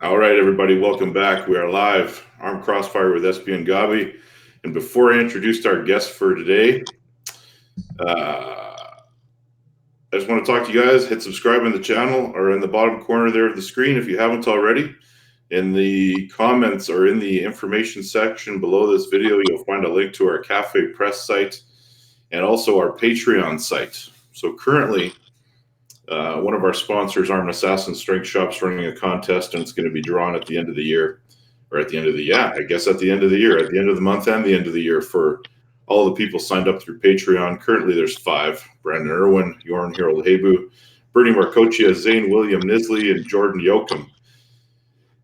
All right, everybody, welcome back. We are live, Arm Crossfire with Espey Gobby. And before I introduced our guest for today, I just want to talk to you guys. Hit subscribe on the channel or in the bottom corner there of the screen if you haven't already. In the comments or in the information section below this video, you'll find a link to our Cafe Press site and also our Patreon site. So currently, one of our sponsors, Arm Assassin Strength Shop's running a contest, and it's going to be drawn at the end of the year, or at the end of the at the end of the year, at the end of the month and the end of the year for all the people signed up through Patreon. Currently, there's 5: Brandon Irwin, Jorn Harold Hebu, Bernie Marcochia, Zane William Nisley, and Jordan Yoakum.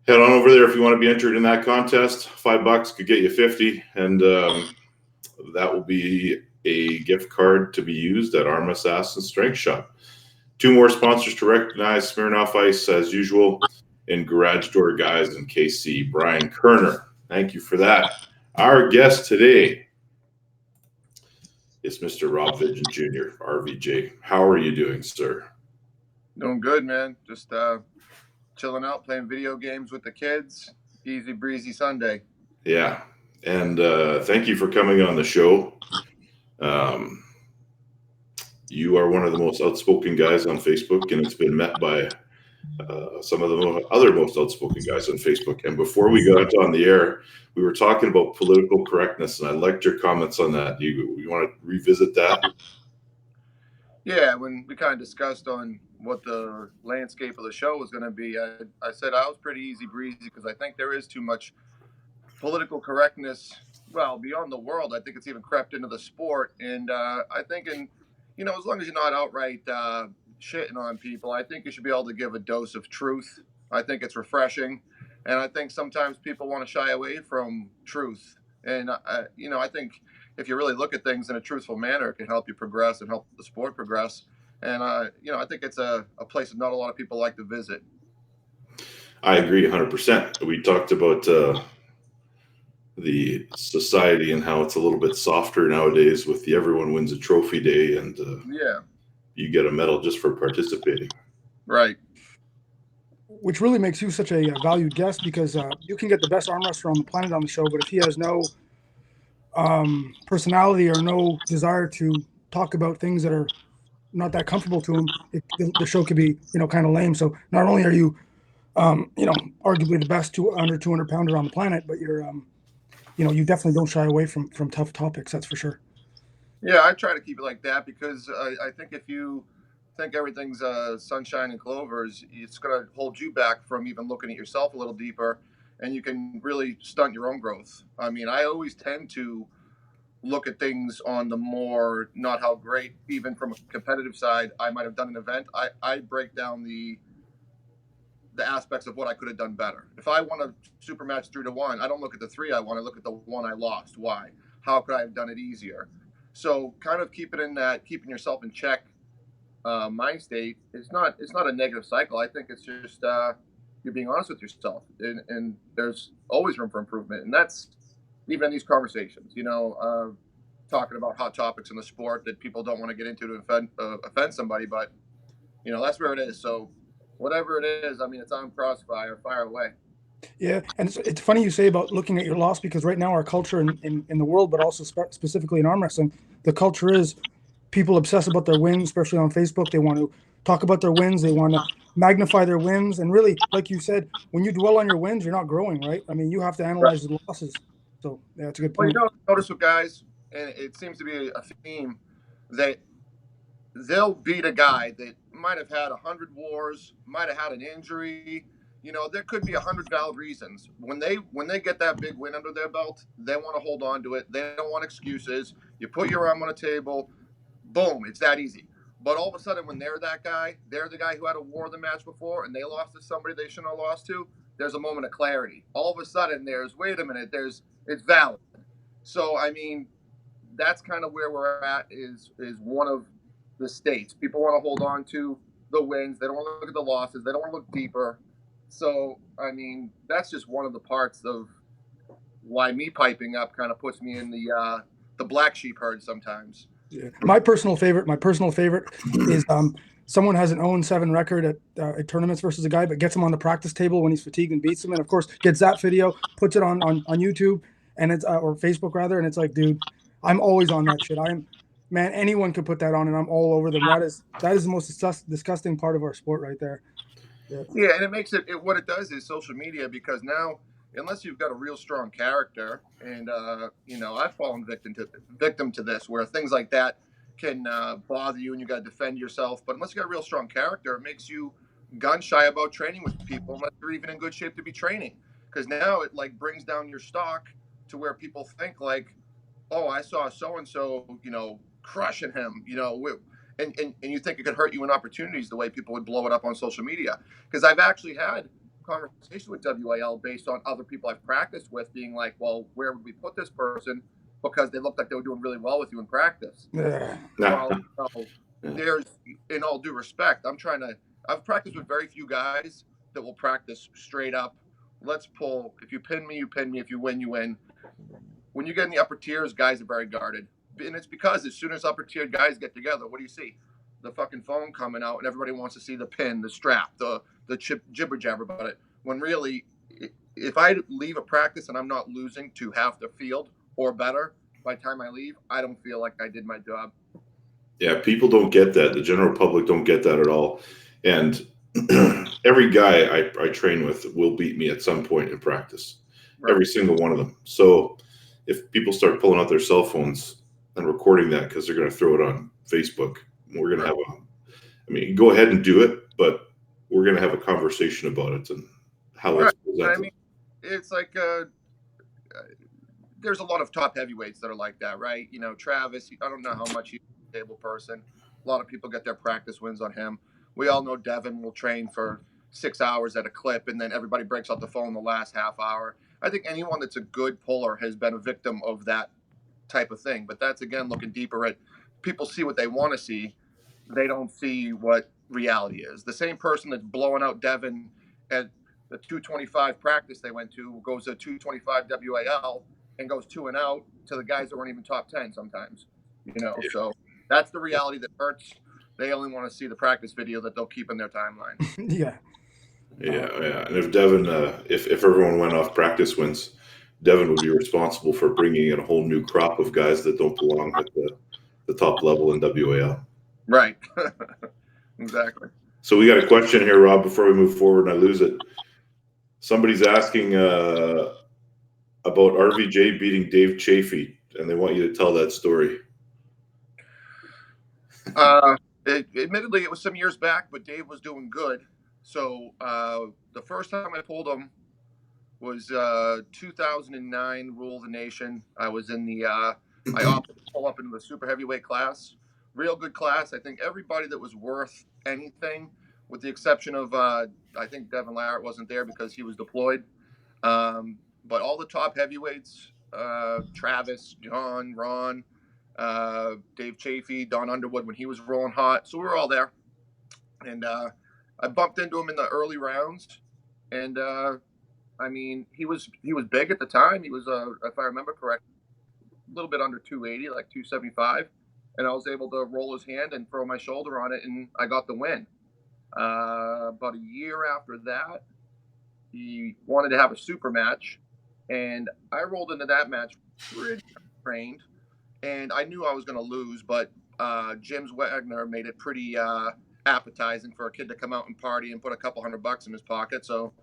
Head on over there if you want to be entered in that contest. $5 could get you 50, and that will be a gift card to be used at Arm Assassin Strength Shop. 2 more sponsors to recognize: Smirnoff Ice, as usual, and Garage Door Guys and KC, Brian Kerner. Thank you for that. Our guest today is Mr. Rob Vigeant Junior, RVJ. How are you doing, sir? Doing good, man. Just chilling out, playing video games with the kids. Easy breezy Sunday. Yeah, and thank you for coming on the show. You are one of the most outspoken guys on Facebook, and it's been met by some of the other most outspoken guys on Facebook. And before we got on the air, we were talking about political correctness, and I liked your comments on that. You want to revisit that? Yeah, when we kind of discussed on what the landscape of the show was going to be, I said I was pretty easy breezy because I think there is too much political correctness. Well, beyond the world, I think it's even crept into the sport. And I think as long as you're not outright shitting on people, I think you should be able to give a dose of truth. I think it's refreshing. And I think sometimes people want to shy away from truth. And, I think if you really look at things in a truthful manner, it can help you progress and help the sport progress. And, I think it's a place that not a lot of people like to visit. I agree 100%. We talked about the society and how it's a little bit softer nowadays with the everyone wins a trophy day, and you get a medal just for participating. Right. Which really makes you such a valued guest, because you can get the best arm wrestler on the planet on the show, but if he has no personality or no desire to talk about things that are not that comfortable to him, the show could be kind of lame. So not only are you arguably the best under 200 pounder on the planet, but you're you definitely don't shy away from tough topics. That's for sure. Yeah, I try to keep it like that because I think if you think everything's sunshine and clovers, it's going to hold you back from even looking at yourself a little deeper, and you can really stunt your own growth. I mean, I always tend to look at things on the more not how great, even from a competitive side, I might have done an event. I break down the aspects of what I could have done better. If I won a super match 3-1, I don't look at the 3 I won. I look at the 1 I lost. Why? How could I have done it easier? So kind of keeping yourself in check mind state. It's not a negative cycle. I think it's just you're being honest with yourself, and there's always room for improvement. And that's even in these conversations, talking about hot topics in the sport that people don't want to get into to offend somebody, but that's where it is. So whatever it is, I mean, it's on Crossfire, fire away. Yeah, and it's funny you say about looking at your loss, because right now our culture in the world, but also specifically in arm wrestling, the culture is people obsess about their wins, especially on Facebook. They want to talk about their wins. They want to magnify their wins. And really, like you said, when you dwell on your wins, you're not growing, right? I mean, you have to analyze the losses. So, yeah, that's a good point. Well, notice with guys, and it seems to be a theme, that they'll beat a guy that might have had 100 wars, might have had an injury. There could be 100 valid reasons. When they get that big win under their belt, they want to hold on to it. They don't want excuses. You put your arm on a table, boom, it's that easy. But all of a sudden, when they're that guy, they're the guy who had a war the match before, and they lost to somebody they shouldn't have lost to, there's a moment of clarity. All of a sudden, wait a minute, it's valid. So, I mean, that's kind of where we're at is one of the states. People want to hold on to the wins. They don't want to look at the losses. They don't want to look deeper. So, I mean, that's just one of the parts of why me piping up kind of puts me in the black sheep herd sometimes. Yeah. My personal favorite is someone has an 0-7 record at tournaments versus a guy, but gets him on the practice table when he's fatigued and beats him, and of course gets that video, puts it on YouTube, and it's or Facebook rather, and it's like, dude, I'm always on that shit. Man, anyone could put that on, and I'm all over them. That is the most disgusting part of our sport right there. Yeah, and it makes it what it does is social media, because now, unless you've got a real strong character, and I've fallen victim to this, where things like that can bother you and you got to defend yourself. But unless you got a real strong character, it makes you gun shy about training with people unless you're even in good shape to be training, because now it like brings down your stock to where people think like, oh, I saw so and so, crushing him, and you think it could hurt you in opportunities the way people would blow it up on social media. Because I've actually had conversations with WAL based on other people I've practiced with being like, well, where would we put this person? Because they looked like they were doing really well with you in practice. Well, there's, in all due respect, I've practiced with very few guys that will practice straight up. Let's pull. If you pin me, you pin me. If you win, you win. When you get in the upper tiers, guys are very guarded. And it's because as soon as upper tier guys get together, what do you see? The fucking phone coming out, and everybody wants to see the pin, the strap, the jibber jabber about it. When really, if I leave a practice and I'm not losing to half the field or better by the time I leave, I don't feel like I did my job. Yeah, people don't get that. The general public don't get that at all. And every guy I train with will beat me at some point in practice. Right. Every single one of them. So if people start pulling out their cell phones and recording that because they're going to throw it on Facebook, we're going to have go ahead and do it, but we're going to have a conversation about it and how it's presented. I mean, it's like there's a lot of top heavyweights that are like that, right? Travis, I don't know how much he's a stable person. A lot of people get their practice wins on him. We all know Devin will train for 6 hours at a clip, and then everybody breaks out the phone the last half hour. I think anyone that's a good puller has been a victim of that type of thing. But that's, again, looking deeper at people see what they want to see. They don't see what reality is. The same person that's blowing out Devin at the 225 practice they went to goes to 225 WAL and goes 2-0 to the guys that weren't even top 10 sometimes. So that's the reality that hurts. They only want to see the practice video that they'll keep in their timeline. Yeah. And if Devin, if everyone went off practice wins, Devin would be responsible for bringing in a whole new crop of guys that don't belong at the top level in WAL. Right. Exactly. So we got a question here, Rob, before we move forward and I lose it. Somebody's asking about RVJ beating Dave Chafee, and they want you to tell that story. Admittedly, it was some years back, but Dave was doing good. So the first time I pulled him was 2009 Rule of the Nation. I was in the I opted to pull up into the super heavyweight class. Real good class. I think everybody that was worth anything, with the exception of I think Devin Larratt wasn't there because he was deployed. But all the top heavyweights, Travis, John, Ron, Dave Chafee, Don Underwood when he was rolling hot. So we were all there. And I bumped into him in the early rounds. And he was big at the time. He was, if I remember correctly, a little bit under 280, like 275. And I was able to roll his hand and throw my shoulder on it, and I got the win. About a year after that, he wanted to have a super match, and I rolled into that match pretty trained, and I knew I was going to lose, but James Wagner made it pretty appetizing for a kid to come out and party and put a couple $100 in his pocket. So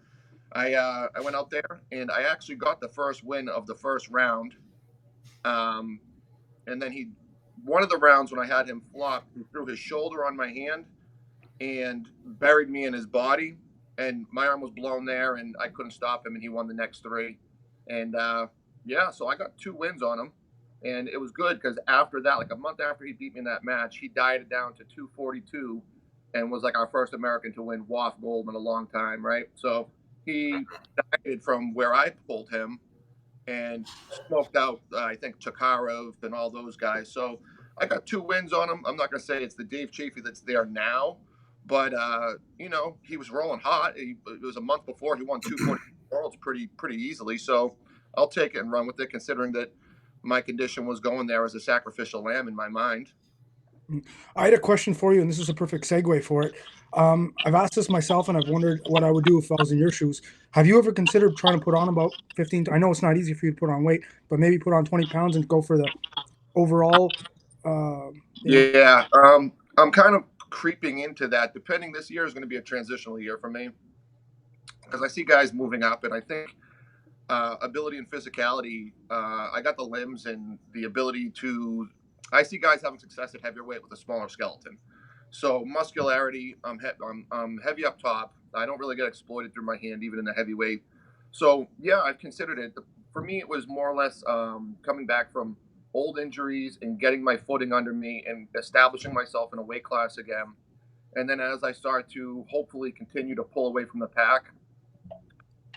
I went out there, and I actually got the first win of the first round. And then one of the rounds when I had him flop, he threw his shoulder on my hand and buried me in his body, and my arm was blown there, and I couldn't stop him, and he won the next three. And so I got 2 wins on him, and it was good because after that, like a month after he beat me in that match, he dieted down to 242 and was like our first American to win WAF gold in a long time, right? So he dieted from where I pulled him and smoked out, I think, Tokarov and all those guys. So I got 2 wins on him. I'm not going to say it's the Dave Chafee that's there now, but, he was rolling hot. It was a month before he won 240 worlds pretty easily. So I'll take it and run with it, considering that my condition was going there as a sacrificial lamb in my mind. I had a question for you, and this is a perfect segue for it. I've asked this myself, and I've wondered what I would do if I was in your shoes. Have you ever considered trying to put on about 15? I know it's not easy for you to put on weight, but maybe put on 20 pounds and go for the overall. Yeah, I'm kind of creeping into that. Depending, this year is going to be a transitional year for me because I see guys moving up, and I think ability and physicality. I got the limbs and the ability to. I see guys having success at heavyweight with a smaller skeleton. So muscularity, I'm heavy up top. I don't really get exploited through my hand, even in the heavyweight. So yeah, I've considered it. For me, it was more or less coming back from old injuries and getting my footing under me and establishing myself in a weight class again. And then as I start to hopefully continue to pull away from the pack,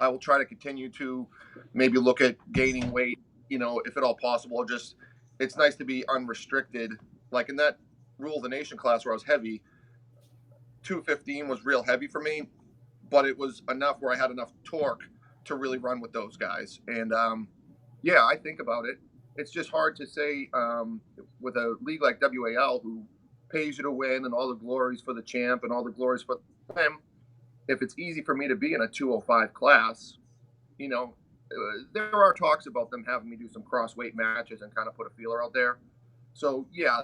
I will try to continue to maybe look at gaining weight, if at all possible. Just it's nice to be unrestricted. Like in that rule of the nation class where I was heavy, 215 was real heavy for me, but it was enough where I had enough torque to really run with those guys. And yeah, I think about it. It's just hard to say with a league like WAL who pays you to win and all the glories for the champ and all the glories for him. If it's easy for me to be in a 205 class, there are talks about them having me do some cross weight matches and kind of put a feeler out there. So yeah,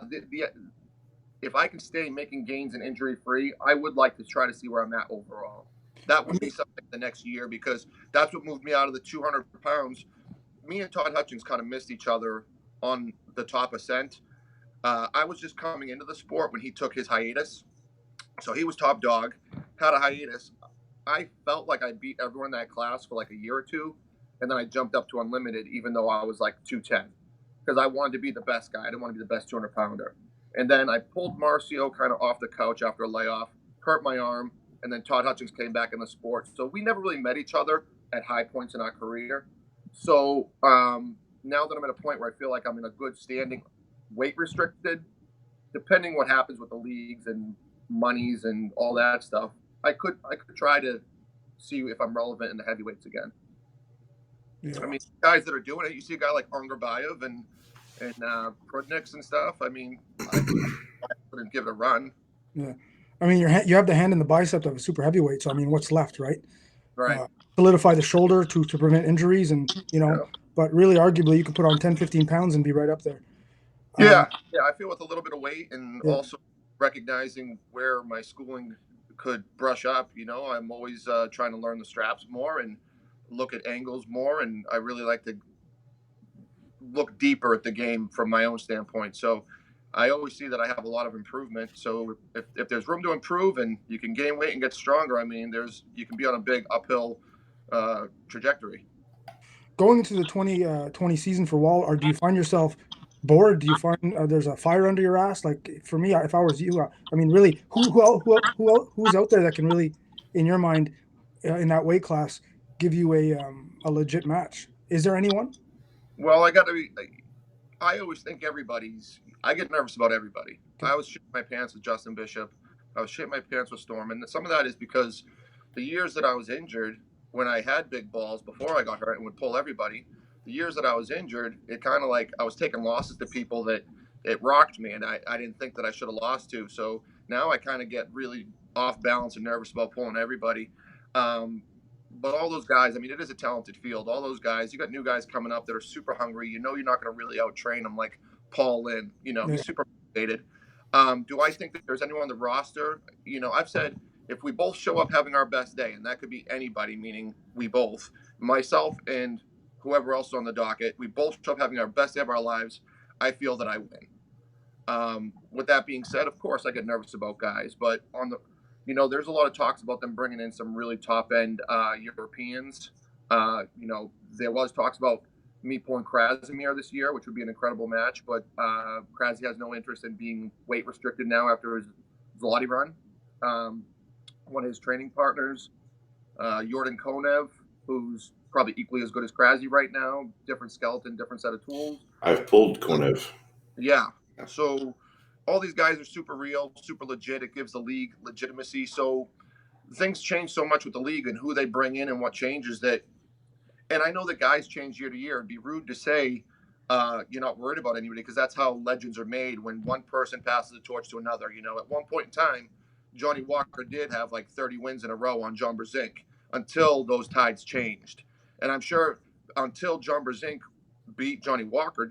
if I can stay making gains and injury free, I would like to try to see where I'm at overall. That would be something the next year because that's what moved me out of the 200 pounds. Me and Todd Hutchings kind of missed each other on the top ascent. I was just coming into the sport when he took his hiatus. So he was top dog, had a hiatus. I felt like I beat everyone in that class for like a year or two. And then I jumped up to unlimited, even though I was like 210, because I wanted to be the best guy. I didn't want to be the best 200 pounder. And then I pulled Marcio kind of off the couch after a layoff, hurt my arm, and then Todd Hutchings came back in the sport. So we never really met each other at high points in our career. So now that I'm at a point where I feel like I'm in a good standing, weight restricted, depending what happens with the leagues and monies and all that stuff, I could try to see if I'm relevant in the heavyweights again. Yeah. I mean, guys that are doing it, you see a guy like Angarbayev and Prudniks and stuff. I mean, I wouldn't give it a run. Yeah, I mean, you have the hand in the bicep of a super heavyweight. So I mean, what's left, right? Right. Solidify the shoulder to prevent injuries, and but really, arguably, you could put on 10, 15 pounds and be right up there. Yeah, I feel with a little bit of weight and also recognizing where my schooling could brush up. I'm always trying to learn the straps more and look at angles more, and I really like to look deeper at the game from my own standpoint. So I always see that I have a lot of improvement. So if there's room to improve and you can gain weight and get stronger, I mean, you can be on a big uphill trajectory. Going into the 2020 season for Wall, or do you find yourself bored? Do you find there's a fire under your ass? Like for me, if I was you, I mean, really, who's out there that can really, in your mind, in that weight class, give you a legit match? Is there anyone? Well, I always think I get nervous about everybody. Okay. I was shitting my pants with Justin Bishop. I was shitting my pants with Storm. And some of that is because the years that I was injured, when I had big balls before I got hurt and would pull everybody, the years that I was injured, it kind of like I was taking losses to people that it rocked me and I didn't think that I should have lost to. So now I kind of get really off balance and nervous about pulling everybody. But all those guys, I mean, it is a talented field. All those guys, you got new guys coming up that are super hungry. You're not going to really out-train them like Paul Lynn. He's super motivated. Do I think that there's anyone on the roster? I've said if we both show up having our best day, and that could be anybody, meaning we both, myself and whoever else is on the docket, we both show up having our best day of our lives, I feel that I win. With that being said, of course, I get nervous about guys, but there's a lot of talks about them bringing in some really top-end Europeans. There was talks about me pulling Krasimir this year, which would be an incredible match, but Krasi has no interest in being weight restricted now after his Zloty run. One of his training partners, Jordan Konev, who's probably equally as good as Krasi right now, different skeleton, different set of tools. I've pulled Konev. Yeah. So all these guys are super real, super legit. It gives the league legitimacy. So things change so much with the league and who they bring in and what changes that. And I know that guys change year to year. It'd be rude to say you're not worried about anybody, because that's how legends are made, when one person passes the torch to another. At one point in time, Johnny Walker did have like 30 wins in a row on John Brzenk until those tides changed. And I'm sure until John Brzenk beat Johnny Walker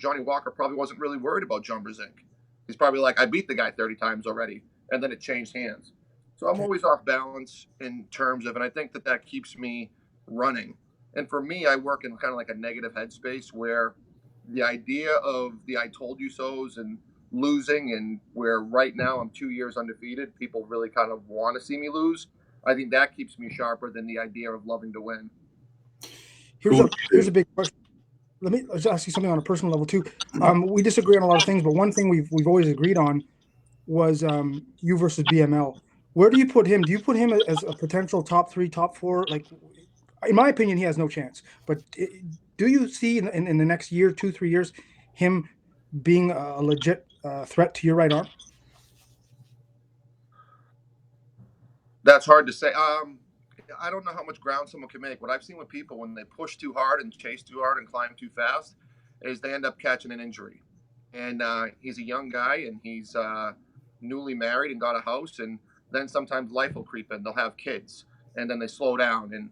probably wasn't really worried about John Brzenk. He's probably like, I beat the guy 30 times already. And then it changed hands. So I'm always off balance in terms of, and I think that keeps me running. And for me, I work in kind of like a negative headspace, where the idea of the I told you so's and losing, and where right now I'm 2 years undefeated, people really kind of want to see me lose. I think that keeps me sharper than the idea of loving to win. Here's a big question. Let me just ask you something on a personal level too. We disagree on a lot of things, but one thing we've always agreed on was you versus BML. Where do you put him? Do you put him as a potential top 3, top 4? Like, in my opinion, he has no chance. But do you see in the next year, 2, 3 years, him being a legit threat to your right arm? That's hard to say. I don't know how much ground someone can make. What I've seen with people, when they push too hard and chase too hard and climb too fast, is they end up catching an injury. And he's a young guy, and he's newly married and got a house, and then sometimes life will creep in. They'll have kids, and then they slow down. And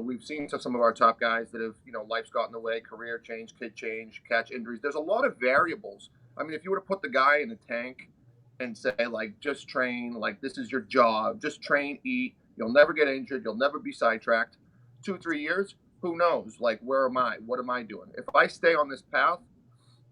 we've seen some of our top guys that have, life's got in the way, career change, kid change, catch injuries. There's a lot of variables. I mean, if you were to put the guy in a tank and say, like, just train, like, this is your job, just train, eat, you'll never get injured, you'll never be sidetracked. 2, 3 years, who knows? Like, where am I? What am I doing? If I stay on this path,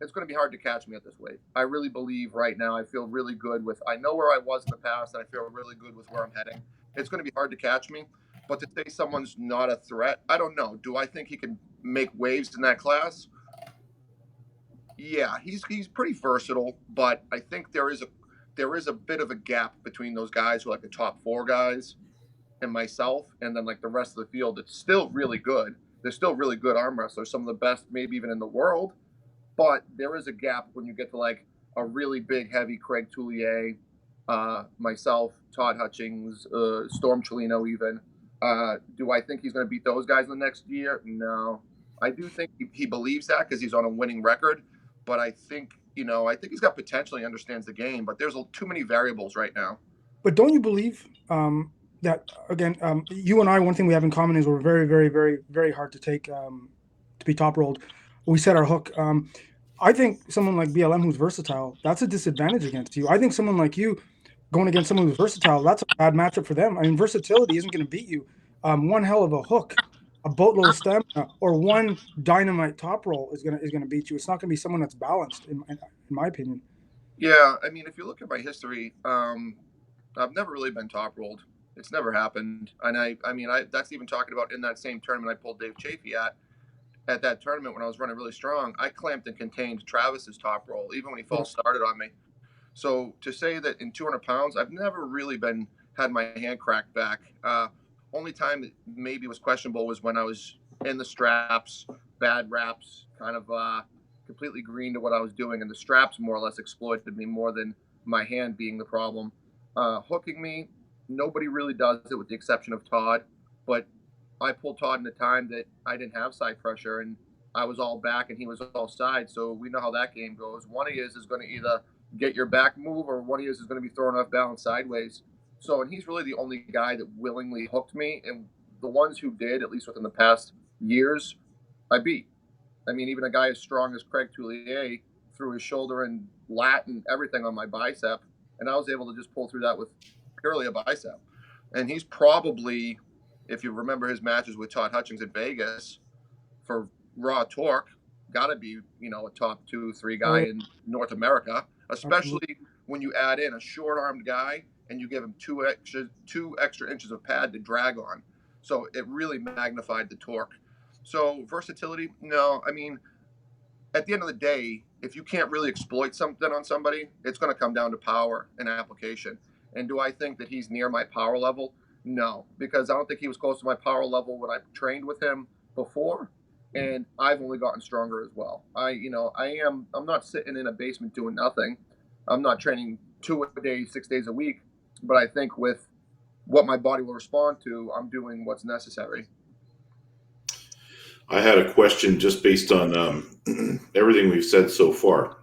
it's going to be hard to catch me at this weight. I really believe right now, I feel really good I know where I was in the past, and I feel really good with where I'm heading. It's going to be hard to catch me, but to say someone's not a threat, I don't know. Do I think he can make waves in that class? Yeah, he's pretty versatile, but I think there is a bit of a gap between those guys who are like the top 4 guys and myself, and then like the rest of the field. It's still really good. They're still really good arm wrestlers, some of the best maybe even in the world. But there is a gap when you get to like a really big, heavy Craig Tullier, myself, Todd Hutchings, Storm Chelino even. Do I think he's going to beat those guys in the next year? No. I do think he believes that because he's on a winning record. But I think, he's got potential. He understands the game. But there's too many variables right now. But don't you believe that, again, you and I, one thing we have in common is we're very, very, very, very hard to take to be top rolled. We set our hook. I think someone like BLM who's versatile, that's a disadvantage against you. I think someone like you going against someone who's versatile, that's a bad matchup for them. I mean, versatility isn't going to beat you. One hell of a hook, a boatload of stamina, or one dynamite top roll is gonna beat you. It's not going to be someone that's balanced, in my opinion. Yeah, I mean, if you look at my history, I've never really been top rolled. It's never happened. And I mean, that's even talking about in that same tournament I pulled Dave Chafee at that tournament when I was running really strong. I clamped and contained Travis's top roll, even when he false started on me. So to say that in 200 pounds, I've never really had my hand cracked back. Only time it maybe was questionable was when I was in the straps, bad wraps, kind of completely green to what I was doing, and the straps more or less exploited me more than my hand being the problem. Hooking me, nobody really does it with the exception of Todd, but I pulled Todd in a time that I didn't have side pressure, and I was all back and he was all side. So we know how that game goes. One of you is going to either get your back move, or one of you is going to be throwing off balance sideways. So, and he's really the only guy that willingly hooked me. And the ones who did, at least within the past years, I beat. I mean, even a guy as strong as Craig Tullier threw his shoulder and lat and everything on my bicep. And I was able to just pull through that with purely a bicep. And he's probably, if you remember his matches with Todd Hutchings in Vegas, for raw torque, got to be, a top 2, 3 guy in North America, especially when you add in a short-armed guy and you give him two extra inches of pad to drag on. So it really magnified the torque. So versatility, no. I mean, at the end of the day, if you can't really exploit something on somebody, it's going to come down to power and application. And do I think that he's near my power level? No, because I don't think he was close to my power level when I trained with him before. And I've only gotten stronger as well. I'm not sitting in a basement doing nothing. I'm not training 2 a day, 6 days a week. But I think with what my body will respond to, I'm doing what's necessary. I had a question just based on everything we've said so far.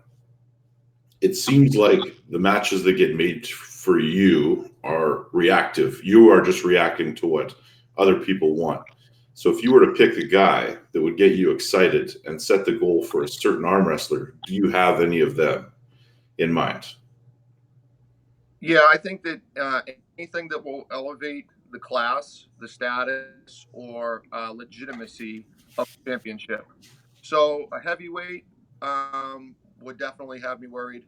It seems like the matches that get made for you are reactive. You are just reacting to what other people want. So if you were to pick a guy that would get you excited and set the goal for a certain arm wrestler, do you have any of them in mind? Yeah, I think that anything that will elevate the class, the status, or legitimacy of the championship. So a heavyweight would definitely have me worried.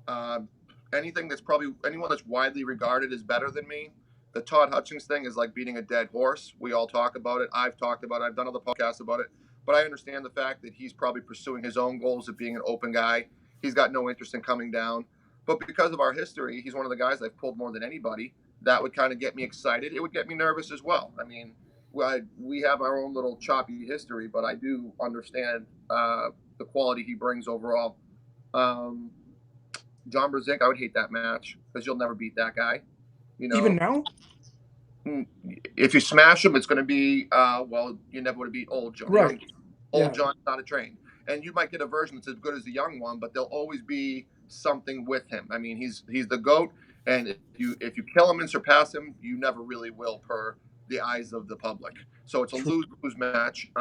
Um, anything that's probably anyone that's widely regarded as better than me. The Todd Hutchings thing is like beating a dead horse. We all talk about it. I've talked about it. I've done other podcasts about it. But I understand the fact that he's probably pursuing his own goals of being an open guy. He's got no interest in coming down. But because of our history, he's one of the guys I've pulled more than anybody. That would kind of get me excited. It would get me nervous as well. I mean, we have our own little choppy history, but I do understand the quality he brings overall. John Brzezinski, I would hate that match because you'll never beat that guy. You know, Even now? if you smash him, it's going to be well, you never would have beat old John. Right. Old John's not a train, and you might get a version that's as good as the young one, but there'll always be something with him. I mean, he's the GOAT, and if you kill him and surpass him, you never really will, per the eyes of the public. So it's a lose-lose match.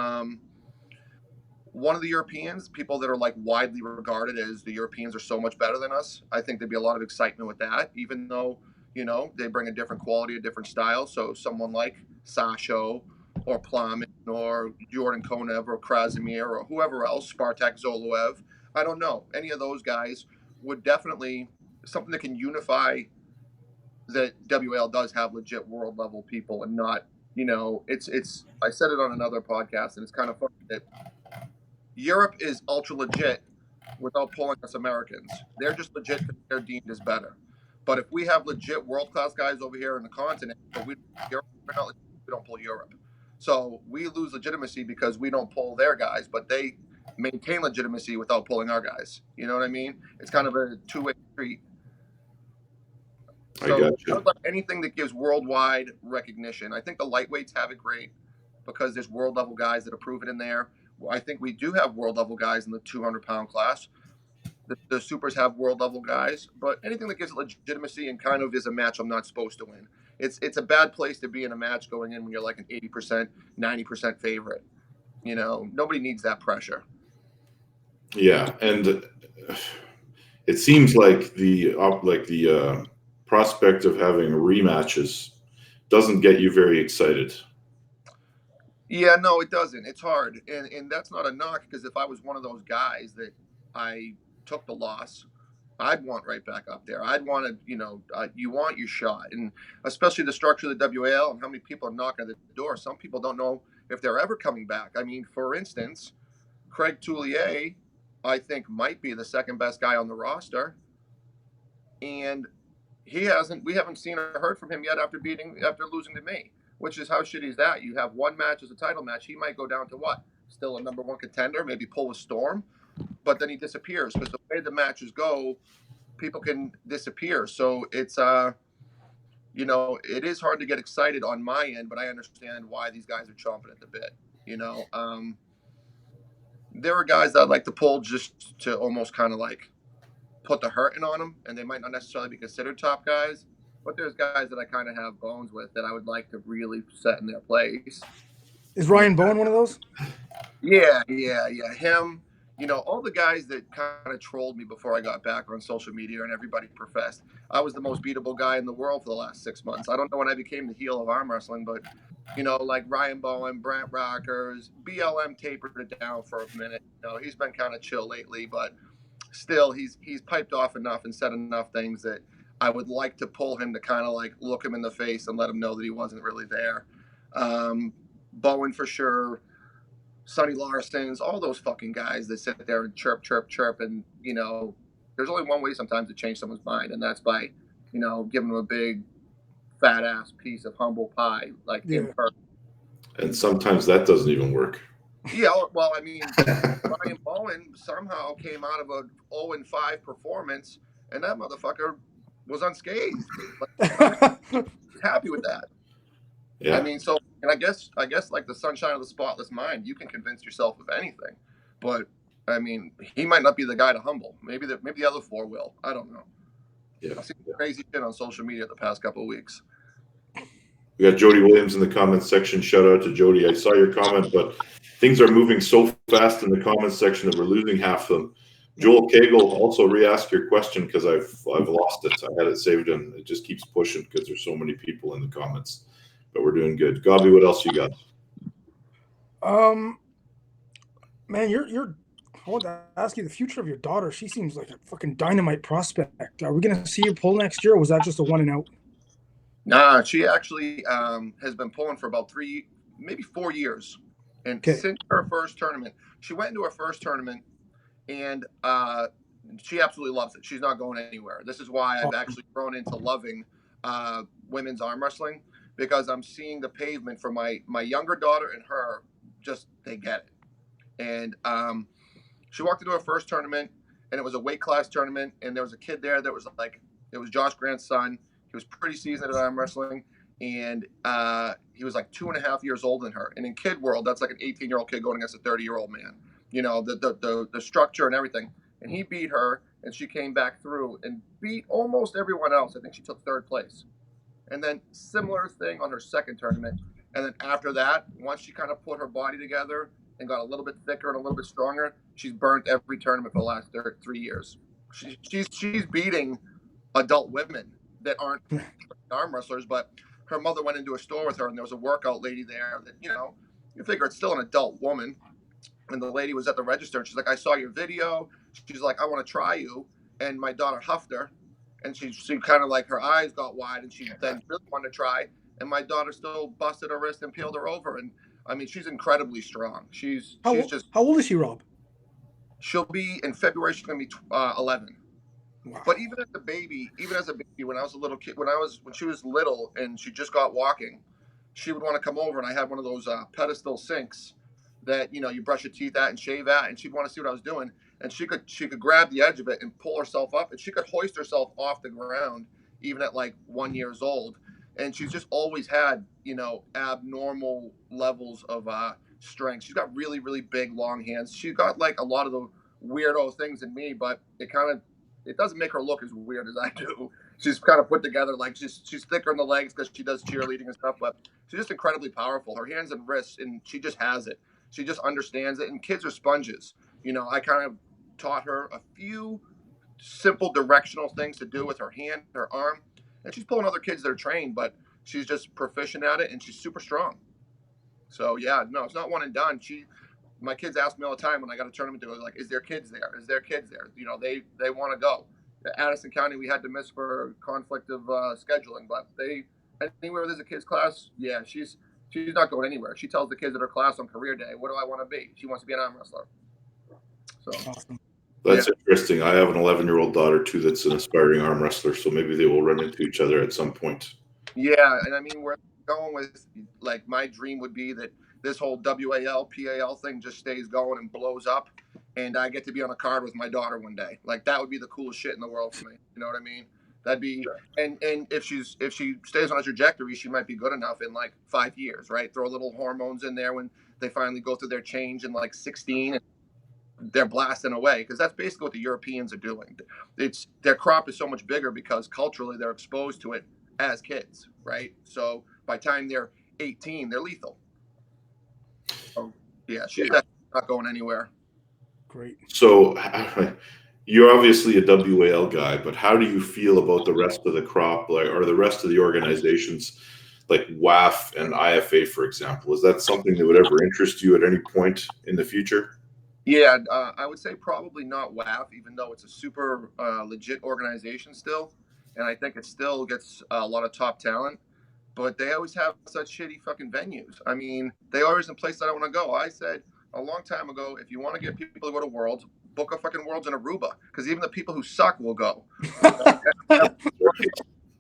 One of the Europeans, people that are like widely regarded as the Europeans are so much better than us, I think there'd be a lot of excitement with that, even though, you know, they bring a different quality, a different style. So someone like Sasho or Plamen or Jordan Konev or Krasimir or whoever else, Spartak Zoloev, I don't know. Any of those guys would definitely, something that can unify that WAL does have legit world level people and not, you know, it's, I said it on another podcast and it's kind of funny that Europe is ultra legit without pulling us Americans. They're just legit because they're deemed as better. But if we have legit world-class guys over here in the continent, but we don't pull Europe. So we lose legitimacy because we don't pull their guys, but they maintain legitimacy without pulling our guys. You know what I mean? It's kind of a two-way street. So I got you. anything that gives worldwide recognition. I think the lightweights have it great because there's world-level guys that are proven in there. I think we do have world level guys in the 200-pound class. The supers have world level guys, but anything that gives legitimacy and kind of is a match I'm not supposed to win. It's a bad place to be in a match going in when you're like an 80%, 90% favorite. You know, nobody needs that pressure. Yeah, and it seems like the prospect of having rematches doesn't get you very excited. Yeah, no, it doesn't. It's hard, and that's not a knock because if I was one of those guys that I took the loss, I'd want right back up there. I'd want to, you know, you want your shot, and especially the structure of the WAL and how many people are knocking at the door. Some people don't know if they're ever coming back. I mean, for instance, Craig Toulier, I think might be the second best guy on the roster, and we haven't seen or heard from him yet after losing to me. Which is how shitty is that? You have one match as a title match. He might go down to what? Still a number one contender, maybe pull a Storm, but then he disappears because the way the matches go, people can disappear. So it's you know, it is hard to get excited on my end, but I understand why these guys are chomping at the bit. You know, there are guys that I'd like to pull just to almost kind of like put the hurting on them, and they might not necessarily be considered top guys. But there's guys that I kind of have bones with that I would like to really set in their place. Is Ryan Bowen one of those? Yeah. Him, you know, all the guys that kind of trolled me before I got back on social media and everybody professed I was the most beatable guy in the world for the last 6 months. I don't know when I became the heel of arm wrestling, but, you know, like Ryan Bowen, Brent Rockers, BLM tapered it down for a minute. You know, he's been kind of chill lately, but still he's piped off enough and said enough things that I would like to pull him to kind of like look him in the face and let him know that he wasn't really there. Bowen for sure, Sonny Larson's, all those fucking guys that sit there and chirp, and you know, there's only one way sometimes to change someone's mind, and that's by, you know, giving them a big fat ass piece of humble pie, like in person. And sometimes that doesn't even work. Yeah, well, I mean, Ryan Bowen somehow came out of a 0-5 performance, and that motherfucker was unscathed. Like, happy with that. Yeah. I mean, so, and I guess like the sunshine of the spotless mind, you can convince yourself of anything. But I mean, he might not be the guy to humble. Maybe the other four will. I don't know. Yeah. I've seen crazy shit on social media the past couple of weeks. We got Jody Williams in the comments section. Shout out to Jody. I saw your comment, but things are moving so fast in the comments section that we're losing half of them. Joel Cagle, also re-ask your question because I've lost it. I had it saved and it just keeps pushing because there's so many people in the comments. But we're doing good. Gobby, what else you got? Man, I want to ask you the future of your daughter. She seems like a fucking dynamite prospect. Are we gonna see her pull next year, or was that just a one and out? Nah, she actually has been pulling for about 3, maybe 4 years. And Okay. since her first tournament, she went into her first tournament and she absolutely loves it. She's not going anywhere. This is why I've actually grown into loving women's arm wrestling, because I'm seeing the pavement for my younger daughter and her, just they get it. And she walked into her first tournament, and it was a weight class tournament, and there was a kid there that was like, it was Josh Grant's son. He was pretty seasoned at arm wrestling, and he was like 2.5 years older than her. And in kid world, that's like an 18-year-old kid going against a 30-year-old man. You know, the structure and everything. And he beat her, and she came back through and beat almost everyone else. I think she took third place. And then similar thing on her second tournament. And then after that, once she kind of put her body together and got a little bit thicker and a little bit stronger, she's burnt every tournament for the last 3 years. She's beating adult women that aren't arm wrestlers, but her mother went into a store with her, and there was a workout lady there that, you know, you figure it's still an adult woman. And the lady was at the register, and she's like, I saw your video. She's like, I want to try you. And my daughter huffed her, and she kind of like, her eyes got wide, and she then really wanted to try. And my daughter still busted her wrist and peeled her over. And I mean, she's incredibly strong. She's just. How old is she, Rob? She'll be in February. She's gonna be 11. Wow. But even as a baby, when I was a little kid, when she was little and she just got walking, she would want to come over, and I had one of those pedestal sinks that, you know, you brush your teeth at and shave at, and she'd want to see what I was doing, and she could grab the edge of it and pull herself up, and she could hoist herself off the ground even at like 1 year old. And she's just always had, you know, abnormal levels of strength. She's got really, really big long hands. She's got like a lot of the weirdo things in me, but it doesn't make her look as weird as I do. She's kind of put together, like she's thicker in the legs because she does cheerleading and stuff, but she's just incredibly powerful. Her hands and wrists, and she just has it. She just understands it. And kids are sponges. You know, I kind of taught her a few simple directional things to do with her hand, her arm, and she's pulling other kids that are trained, but she's just proficient at it, and she's super strong. So yeah, no, it's not one and done. My kids ask me all the time when I got a tournament to go, like, is there kids there? Is there kids there? You know, they want to go. Addison County, we had to miss for conflict of scheduling, but anywhere there's a kids class, yeah, she's not going anywhere. She tells the kids at her class on career day, what do I want to be? She wants to be an arm wrestler. So Awesome. That's interesting. I have an 11-year-old daughter too that's an aspiring arm wrestler, so maybe they will run into each other at some point. Yeah, and I mean, we're going with, like, my dream would be that this whole WAL, PAL thing just stays going and blows up, and I get to be on a card with my daughter one day. Like, that would be the coolest shit in the world for me. You know what I mean? That'd be, and if she stays on a trajectory, she might be good enough in like 5 years, right? Throw a little hormones in there when they finally go through their change in like 16, and they're blasting away, because that's basically what the Europeans are doing. It's their crop is so much bigger because culturally they're exposed to it as kids, right? So by the time they're 18, they're lethal. So yeah, she's not going anywhere. Great. So you're obviously a WAL guy, but how do you feel about the rest of the crop, like, or the rest of the organizations like WAF and IFA, for example? Is that something that would ever interest you at any point in the future? Yeah, I would say probably not WAF, even though it's a super legit organization still, and I think it still gets a lot of top talent. But they always have such shitty fucking venues. I mean, they always in places I don't want to go. I said a long time ago, if you want to get people to go to Worlds, book a fucking Worlds in Aruba, because even the people who suck will go.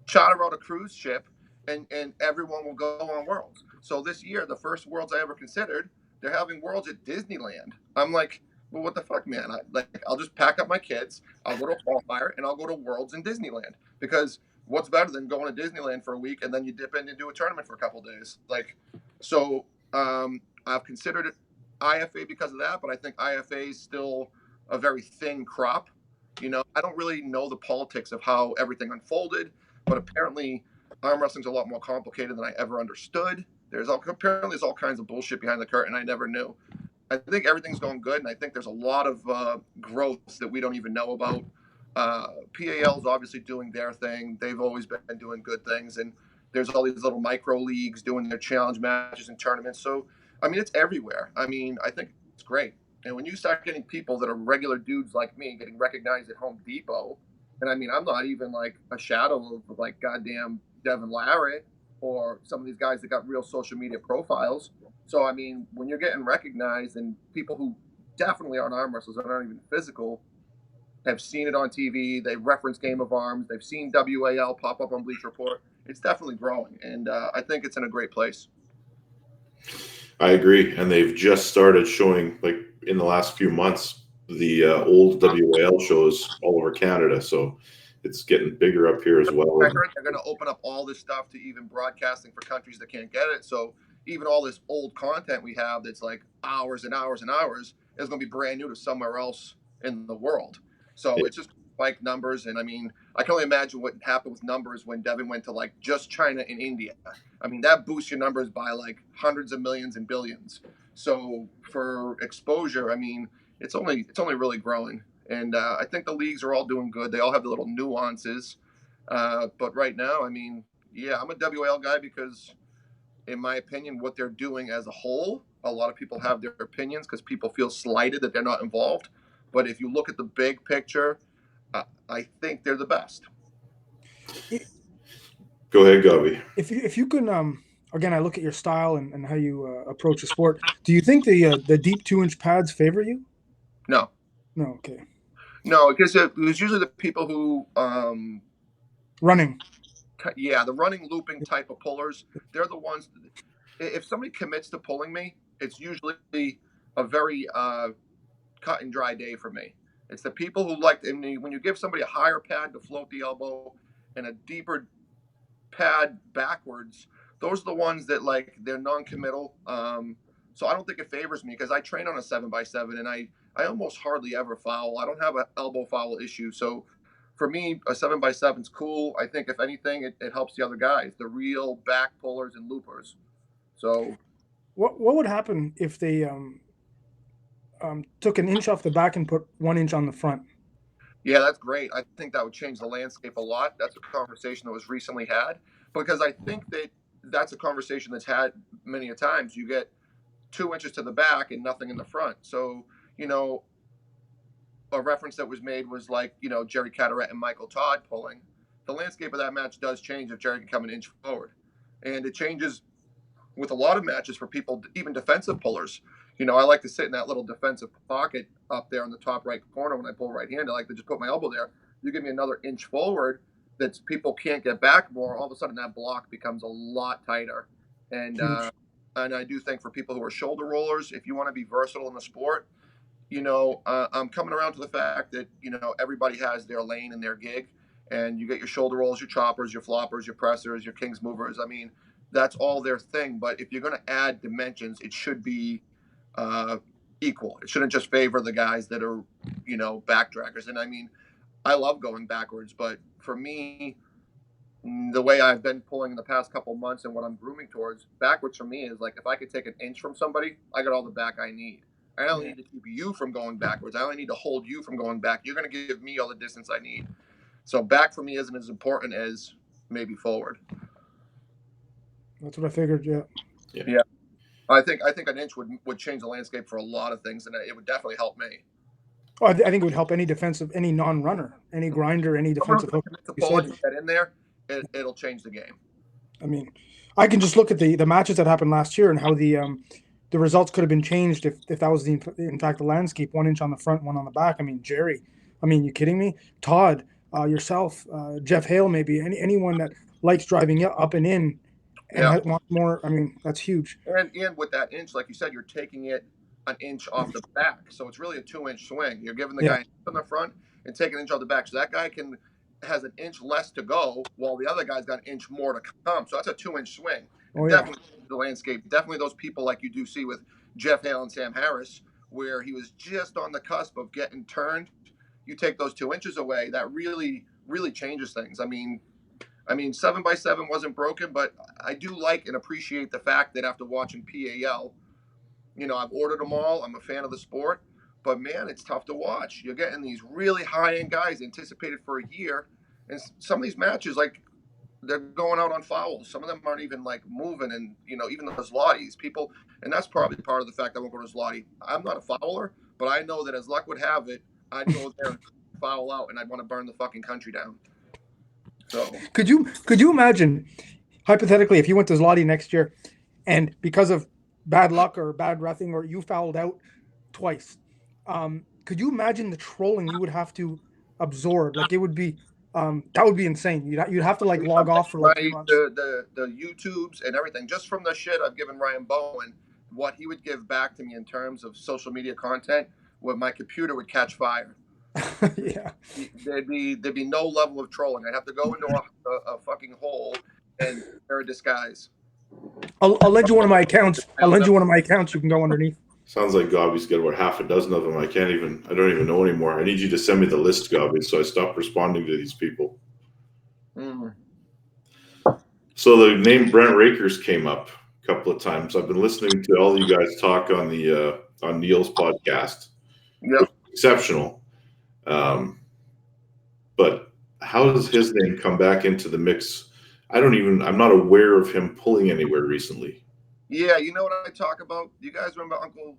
Charter out a cruise ship, and everyone will go on Worlds. So this year, the first Worlds I ever considered, they're having Worlds at Disneyland. I'm like, well, what the fuck, man? I'll just pack up my kids, I'll go to Crossfire, and I'll go to Worlds in Disneyland, because what's better than going to Disneyland for a week and then you dip in and do a tournament for a couple of days? Like, so I've considered it IFA because of that, but I think IFA is still a very thin crop. You know, I don't really know the politics of how everything unfolded, but apparently arm wrestling's a lot more complicated than I ever understood. Apparently there's all kinds of bullshit behind the curtain I never knew. I think everything's going good, and I think there's a lot of growths that we don't even know about. PAL's obviously doing their thing. They've always been doing good things, and there's all these little micro leagues doing their challenge matches and tournaments. So, I mean, it's everywhere. I mean, I think it's great. And when you start getting people that are regular dudes like me getting recognized at Home Depot, and I mean, I'm not even like a shadow of like goddamn Devin Larry or some of these guys that got real social media profiles. So, I mean, when you're getting recognized and people who definitely aren't arm wrestlers and aren't even physical have seen it on TV, they reference Game of Arms, they've seen WAL pop up on Bleach Report, it's definitely growing. And I think it's in a great place. I agree. And they've just started showing, like in the last few months, the old WAL shows all over Canada. So it's getting bigger up here as well. I heard they're going to open up all this stuff to even broadcasting for countries that can't get it. So even all this old content we have that's like hours and hours and hours is going to be brand new to somewhere else in the world. So it's just spike numbers. And I mean, I can only imagine what happened with numbers when Devin went to like just China and India. I mean, that boosts your numbers by like hundreds of millions and billions. So for exposure, I mean, it's only really growing. And I think the leagues are all doing good. They all have the little nuances. But right now, I mean, yeah, I'm a WL guy because, in my opinion, what they're doing as a whole, a lot of people have their opinions because people feel slighted that they're not involved. But if you look at the big picture, I think they're the best. Go ahead, Gobby. If you can, again, I look at your style and how you approach the sport. Do you think the deep 2-inch pads favor you? No. No. Okay. No, because it was usually the people who running. Yeah, the running, looping type of pullers. They're the ones. If somebody commits to pulling me, it's usually a very cut and dry day for me. It's the people who like, when you give somebody a higher pad to float the elbow and a deeper pad backwards, those are the ones that like they're non-committal. So I don't think it favors me because I train on a 7x7 and I almost hardly ever foul. I don't have an elbow foul issue. So for me, a 7x7 is cool. I think if anything, it helps the other guys, the real back pullers and loopers. So what would happen if they took an inch off the back and put 1 inch on the front? Yeah, that's great. I think that would change the landscape a lot. That's a conversation that was recently had because I think that's a conversation that's had many a times. You get 2 inches to the back and nothing in the front. So, you know, a reference that was made was like, you know, Jerry Caderet and Michael Todd pulling. The landscape of that match does change if Jerry can come an inch forward. And it changes with a lot of matches for people, even defensive pullers. You know, I like to sit in that little defensive pocket up there in the top right corner when I pull right hand. I like to just put my elbow there. You give me another inch forward that people can't get back more, all of a sudden that block becomes a lot tighter. And I do think for people who are shoulder rollers, if you want to be versatile in the sport, you know, I'm coming around to the fact that, you know, everybody has their lane and their gig. And you get your shoulder rolls, your choppers, your floppers, your pressers, your kings movers. I mean, that's all their thing. But if you're going to add dimensions, it should be equal. It shouldn't just favor the guys that are, you know, back draggers. And I mean, I love going backwards, but for me, the way I've been pulling in the past couple months and what I'm grooming towards, backwards for me is like if I could take an inch from somebody, I got all the back I need. I don't need to keep you from going backwards. I only need to hold you from going back. You're going to give me all the distance I need. So back for me isn't as important as maybe forward. That's what I figured. Yeah. I think an inch would change the landscape for a lot of things, and it would definitely help me. Well, I think it would help any non-runner, any grinder, any defensive hook. To pull it and get in there, it'll change the game. I mean, I can just look at the matches that happened last year and how the results could have been changed if that was in fact the landscape. 1 inch on the front, 1 on the back. I mean, Jerry. I mean, you kidding me? Todd, yourself, Jeff Hale, maybe anyone that likes driving up and in. And want more. I mean, that's huge. And with that inch, like you said, you're taking it an inch off the back, so it's really a 2-inch swing. You're giving the guy an inch on the front and taking an inch off the back, so that guy can has an inch less to go, while the other guy's got an inch more to come. So that's a 2-inch swing. Oh, yeah. Definitely the landscape. Definitely those people like you do see with Jeff Hale and Sam Harris, where he was just on the cusp of getting turned. You take those 2 inches away, that really, really changes things. I mean, 7x7 wasn't broken, but I do like and appreciate the fact that after watching PAL, I've ordered them all. I'm a fan of the sport, but man, it's tough to watch. You're getting these really high-end guys anticipated for a year, and some of these matches, like, they're going out on fouls. Some of them aren't even like moving, and even those Zlotys people, and that's probably part of the fact I won't go to Zloty. I'm not a fouler, but I know that as luck would have it, I'd go there and foul out, and I'd want to burn the fucking country down. So could you imagine, hypothetically, if you went to Zloty next year, and because of bad luck or bad reffing, or you fouled out twice, could you imagine the trolling you would have to absorb? Like, it would be that would be insane. You'd have to like log off for like 3 months. The YouTubes and everything, just from the shit I've given Ryan Bowen, what he would give back to me in terms of social media content, where my computer would catch fire. Yeah, there'd be no level of trolling. I'd have to go into a fucking hole and wear a disguise. I'll lend you one of my accounts. You can go underneath. Sounds like Gobby's got about half a dozen of them. I don't even know anymore. I need you to send me the list, Gobby, so I stop responding to these people. Mm. So the name Brent Rakers came up a couple of times. I've been listening to all you guys talk on the on Neil's podcast. Yep. Exceptional. But how does his name come back into the mix? I'm not aware of him pulling anywhere recently. Yeah, you know what I talk about? You guys remember Uncle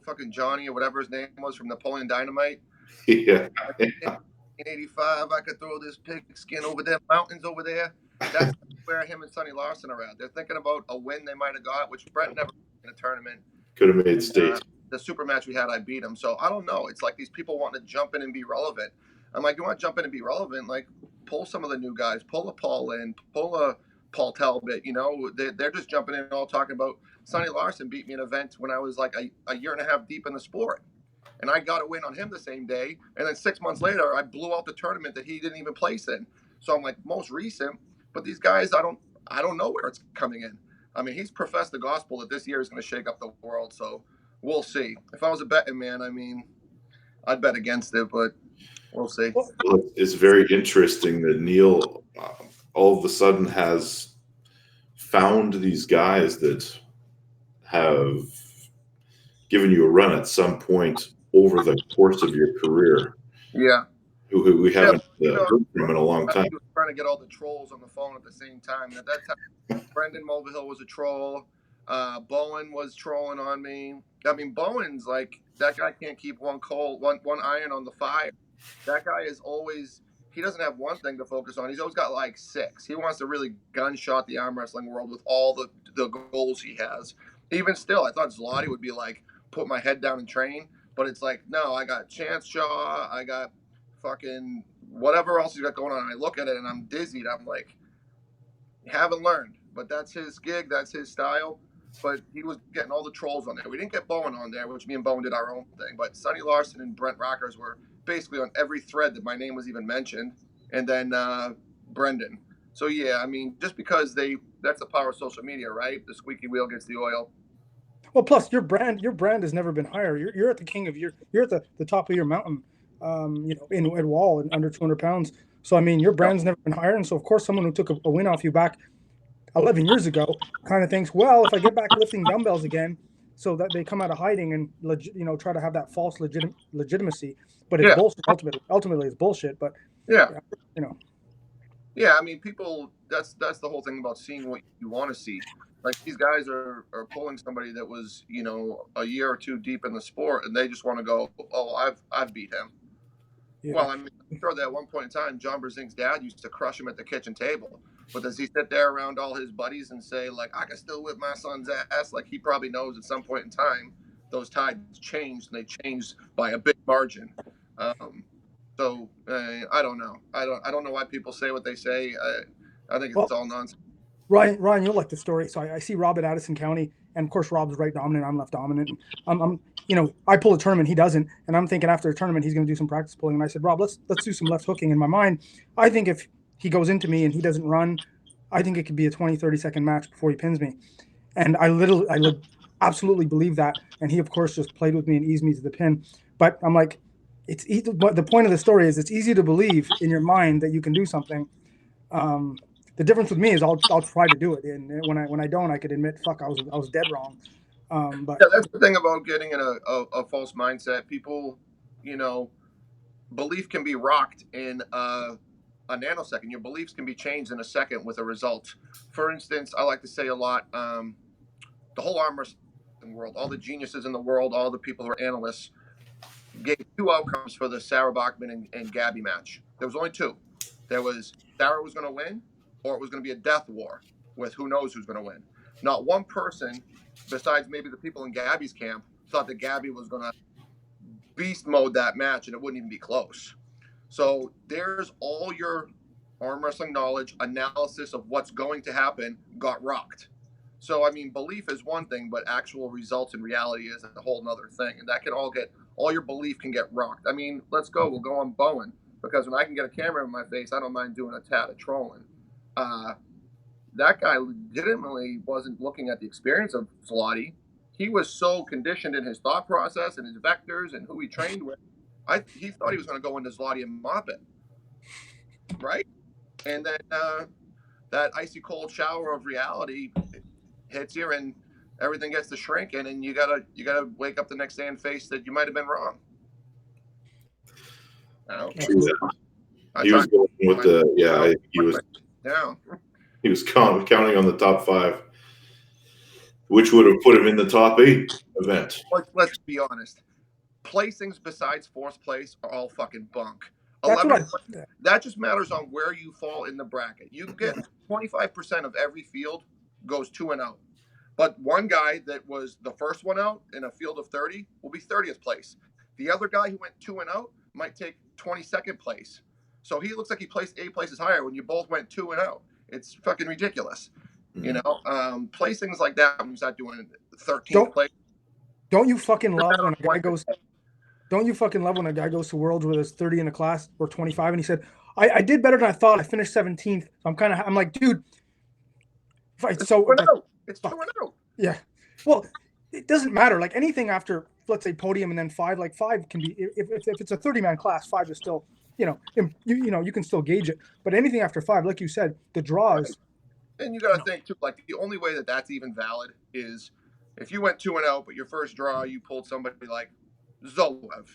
fucking Johnny or whatever his name was from Napoleon Dynamite? Yeah. In 85, I could throw this pigskin over there, mountains over there. That's where him and Sonny Larson are at. They're thinking about a win they might have got, which Brent never in a tournament. Could have made state. The super match we had, I beat him. So I don't know. It's like these people wanting to jump in and be relevant. I'm like, you want to jump in and be relevant? Like, pull some of the new guys. Pull a Paul in. Pull a Paul Talbot. They're just jumping in and all talking about Sonny Larson beat me in an event when I was like a year and a half deep in the sport. And I got a win on him the same day. And then 6 months later, I blew out the tournament that he didn't even place in. So I'm like, most recent. But these guys, I don't know where it's coming in. I mean, he's professed the gospel that this year is going to shake up the world. So we'll see. If I was a betting man, I mean, I'd bet against it, but we'll see. Well, it's very interesting that Neil all of a sudden has found these guys that have given you a run at some point over the course of your career. Yeah. Who we haven't heard from in a long time. He was trying to get all the trolls on the phone at the same time. At that time, Brendan Mulvihill was a troll. Bowen was trolling on me. I mean, Bowen's like, that guy can't keep one iron on the fire. That guy is always, he doesn't have one thing to focus on. He's always got like 6. He wants to really gunshot the arm wrestling world with all the goals he has. Even still, I thought Zloty would be like, put my head down and train. But it's like, no, I got Chance Shaw. I got fucking whatever else he's got going on. And I look at it and I'm dizzied. I'm like, haven't learned. But that's his gig. That's his style. But he was getting all the trolls on there. We didn't get Bowen on there, which me and Bowen did our own thing. But Sonny Larson and Brent Rockers were basically on every thread that my name was even mentioned. And then Brendan. So, yeah, I mean, just because that's the power of social media, right? The squeaky wheel gets the oil. Well, plus your brand has never been higher. You're at the king of you're at the top of your mountain, in wall and under 200 pounds. So, I mean, your brand's never been higher. And so, of course, someone who took a win off you back 11 years ago kind of thinks, well, if I get back lifting dumbbells again, so that they come out of hiding and, try to have that false legitimacy. But it's bullshit. Ultimately, it's bullshit. But, Yeah, I mean, people, that's the whole thing about seeing what you want to see. Like, these guys are pulling somebody that was, a year or two deep in the sport, and they just want to go, oh, I've beat him. Yeah. Well, I mean, I'm sure that at one point in time, John Brzezink's dad used to crush him at the kitchen table. But does he sit there around all his buddies and say, like, I can still whip my son's ass? Like, he probably knows at some point in time those tides changed, and they changed by a big margin. So I don't know. I don't know why people say what they say. I think it's all nonsense. Ryan, you'll like the story. So I see Rob at Addison County, and of course Rob's right dominant. I'm left dominant. I pull a tournament, he doesn't, and I'm thinking after a tournament he's going to do some practice pulling. And I said, Rob, let's do some left hooking. In my mind, I think if he goes into me and he doesn't run, I think it could be a 20, 30-second match before he pins me. And I absolutely believe that. And he, of course, just played with me and eased me to the pin. But I'm like, the point of the story is it's easy to believe in your mind that you can do something. The difference with me is I'll try to do it, and when I don't, I could admit, fuck, I was dead wrong. But Yeah, that's the thing about getting in a false mindset. People, belief can be rocked in a nanosecond. Your beliefs can be changed in a second with a result. For instance, I like to say a lot, the whole arm wrestling world, all the geniuses in the world, all the people who are analysts, gave two outcomes for the Sarah Bachman and Gabby match. There was only two. There was Sarah was going to win, or it was going to be a death war with who knows who's going to win. Not one person, besides maybe the people in Gabby's camp, thought that Gabby was going to beast mode that match and it wouldn't even be close. So there's all your arm wrestling knowledge, analysis of what's going to happen got rocked. So, I mean, belief is one thing, but actual results in reality is a whole nother thing. And that can all your belief can get rocked. I mean, let's go. We'll go on Bowen, because when I can get a camera in my face, I don't mind doing a tad of trolling. That guy legitimately wasn't looking at the experience of Zloty. He was so conditioned in his thought process and his vectors and who he trained with. He thought he was going to go into Zloty and mop it, right? And then that icy cold shower of reality hits you, and everything gets to shrinking, and you gotta wake up the next day and face that you might have been wrong. He was going with he was counting on the top 5, which would have put him in the top 8 event. Let's be honest. Placings besides fourth place are all fucking bunk. That just matters on where you fall in the bracket. You get 25% of every field goes 2 and out. But one guy that was the first one out in a field of 30 will be 30th place. The other guy who went 2 and out might take 22nd place. So he looks like he placed 8 places higher when you both went 2 and out. It's fucking ridiculous. Placings like that when you start doing 13th place. Don't you fucking love when a guy goes? Don't you fucking love when a guy goes to Worlds with his 30 in a class or 25 and he said, I did better than I thought. I finished 17th. I'm like, dude. So it's 2 and out. Yeah. Well, it doesn't matter. Like anything after, let's say, podium and then 5, like 5 can be, if it's a 30-man class, 5 is still, you can still gauge it. But anything after 5, like you said, the draws. Right. And you got to think too, like the only way that that's even valid is if you went 2 and out, but your first draw you pulled somebody like Zoloev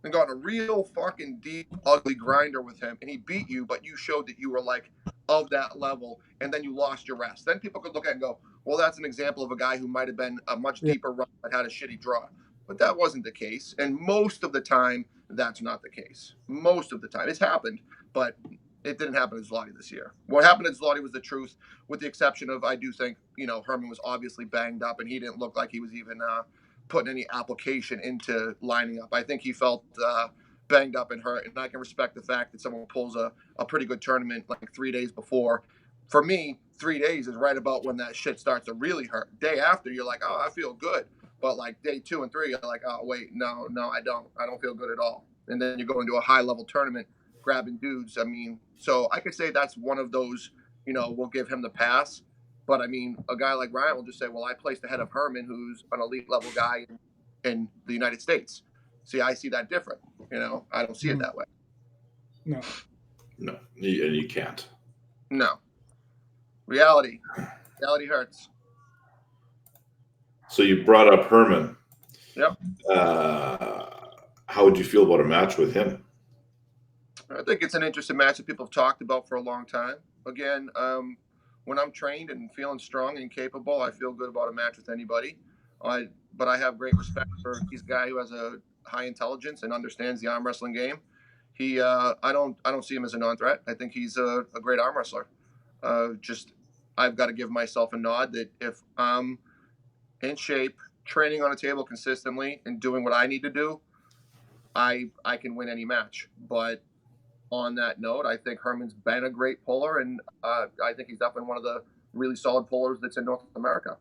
and got a real fucking deep, ugly grinder with him, and he beat you, but you showed that you were like of that level, and then you lost your rest. Then people could look at it and go, well, that's an example of a guy who might have been a much deeper run but had a shitty draw. But that wasn't the case, and most of the time, that's not the case. Most of the time. It's happened, but it didn't happen to Zloty this year. What happened to Zloty was the truth, with the exception of, I do think, Herman was obviously banged up, and he didn't look like he was even putting any application into lining up. I think he felt banged up and hurt, and I can respect the fact that someone pulls a pretty good tournament like 3 days before. For me, 3 days is right about when that shit starts to really hurt. Day after, you're like, oh, I feel good. But like day 2 and 3, you're like, oh, wait, no, I don't. I don't feel good at all. And then you go into a high-level tournament grabbing dudes. I mean, so I could say that's one of those, we'll give him the pass. But, I mean, a guy like Ryan will just say, well, I placed ahead of Herman, who's an elite-level guy in the United States. See, I see that different. I don't see it that way. No. And you can't. No. Reality hurts. So you brought up Herman. Yep. How would you feel about a match with him? I think it's an interesting match that people have talked about for a long time. Again, when I'm trained and feeling strong and capable, I feel good about a match with anybody. But I have great respect for he's a guy who has a high intelligence and understands the arm wrestling game. I don't see him as a non-threat. I think he's a great arm wrestler. I've got to give myself a nod that if I'm in shape, training on a table consistently, and doing what I need to do, I can win any match. But on that note, I think Herman's been a great puller, and I think he's definitely one of the really solid pullers that's in North America.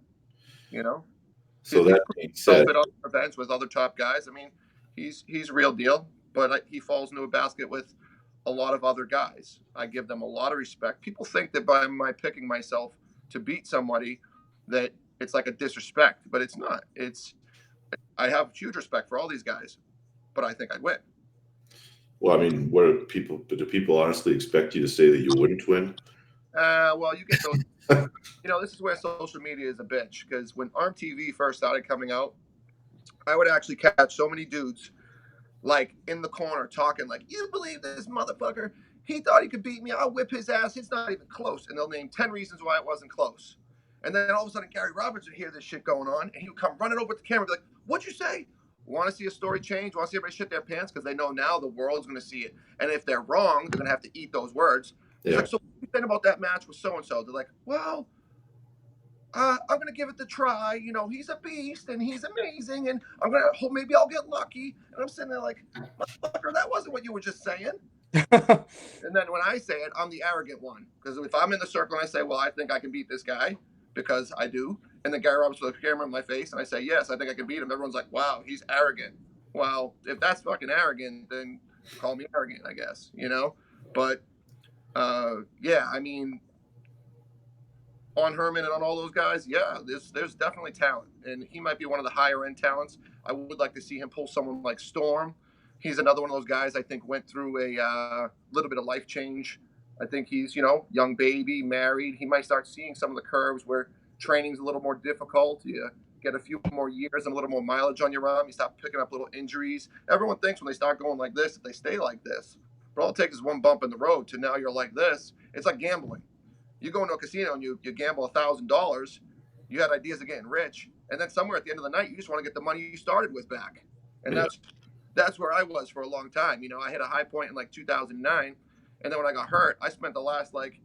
So He's that being said, at other events with other top guys. I mean, he's real deal, but he falls into a basket with a lot of other guys. I give them a lot of respect. People think that by my picking myself to beat somebody, that it's like a disrespect, but it's not. I have huge respect for all these guys, but I think I'd win. well, I mean, what do people honestly expect you to say that you wouldn't win? Well, you get those. This is where social media is a bitch, because when ARM TV first started coming out, I would actually catch so many dudes like in the corner talking like, "You believe this motherfucker? He thought he could beat me. I'll whip his ass. It's not even close." And they'll name 10 reasons why it wasn't close. And then all of a sudden, Gary Roberts would hear this shit going on, and he would come running over with the camera and be like, "What'd you say? Want to see a story change? Want to see everybody shit their pants?" Because they know now the world's going to see it. And if they're wrong, they're going to have to eat those words. He's like, "So what do you think about that match with so-and-so?" They're like, "Well, I'm going to give it the try. He's a beast and he's amazing. And maybe I'll get lucky." And I'm sitting there like, "Motherfucker, that wasn't what you were just saying." And then when I say it, I'm the arrogant one. Because if I'm in the circle and I say, "Well, I think I can beat this guy," because I do, and then Gary Roberts with a camera in my face, and I say, "Yes, I think I can beat him," everyone's like, "Wow, he's arrogant." Well, if that's fucking arrogant, then call me arrogant, I guess, But, yeah, I mean, on Herman and on all those guys, yeah, there's definitely talent. And he might be one of the higher end talents. I would like to see him pull someone like Storm. He's another one of those guys I think went through a little bit of life change. I think he's, young baby, married. He might start seeing some of the curves where training's a little more difficult. You get a few more years and a little more mileage on your arm. You start picking up little injuries. Everyone thinks when they start going like this, that they stay like this. But all it takes is one bump in the road to now you're like this. It's like gambling. You go into a casino and you gamble $1,000. You had ideas of getting rich, and then somewhere at the end of the night, you just want to get the money you started with back. And that's where I was for a long time. I hit a high point in like 2009, and then when I got hurt, I spent the last like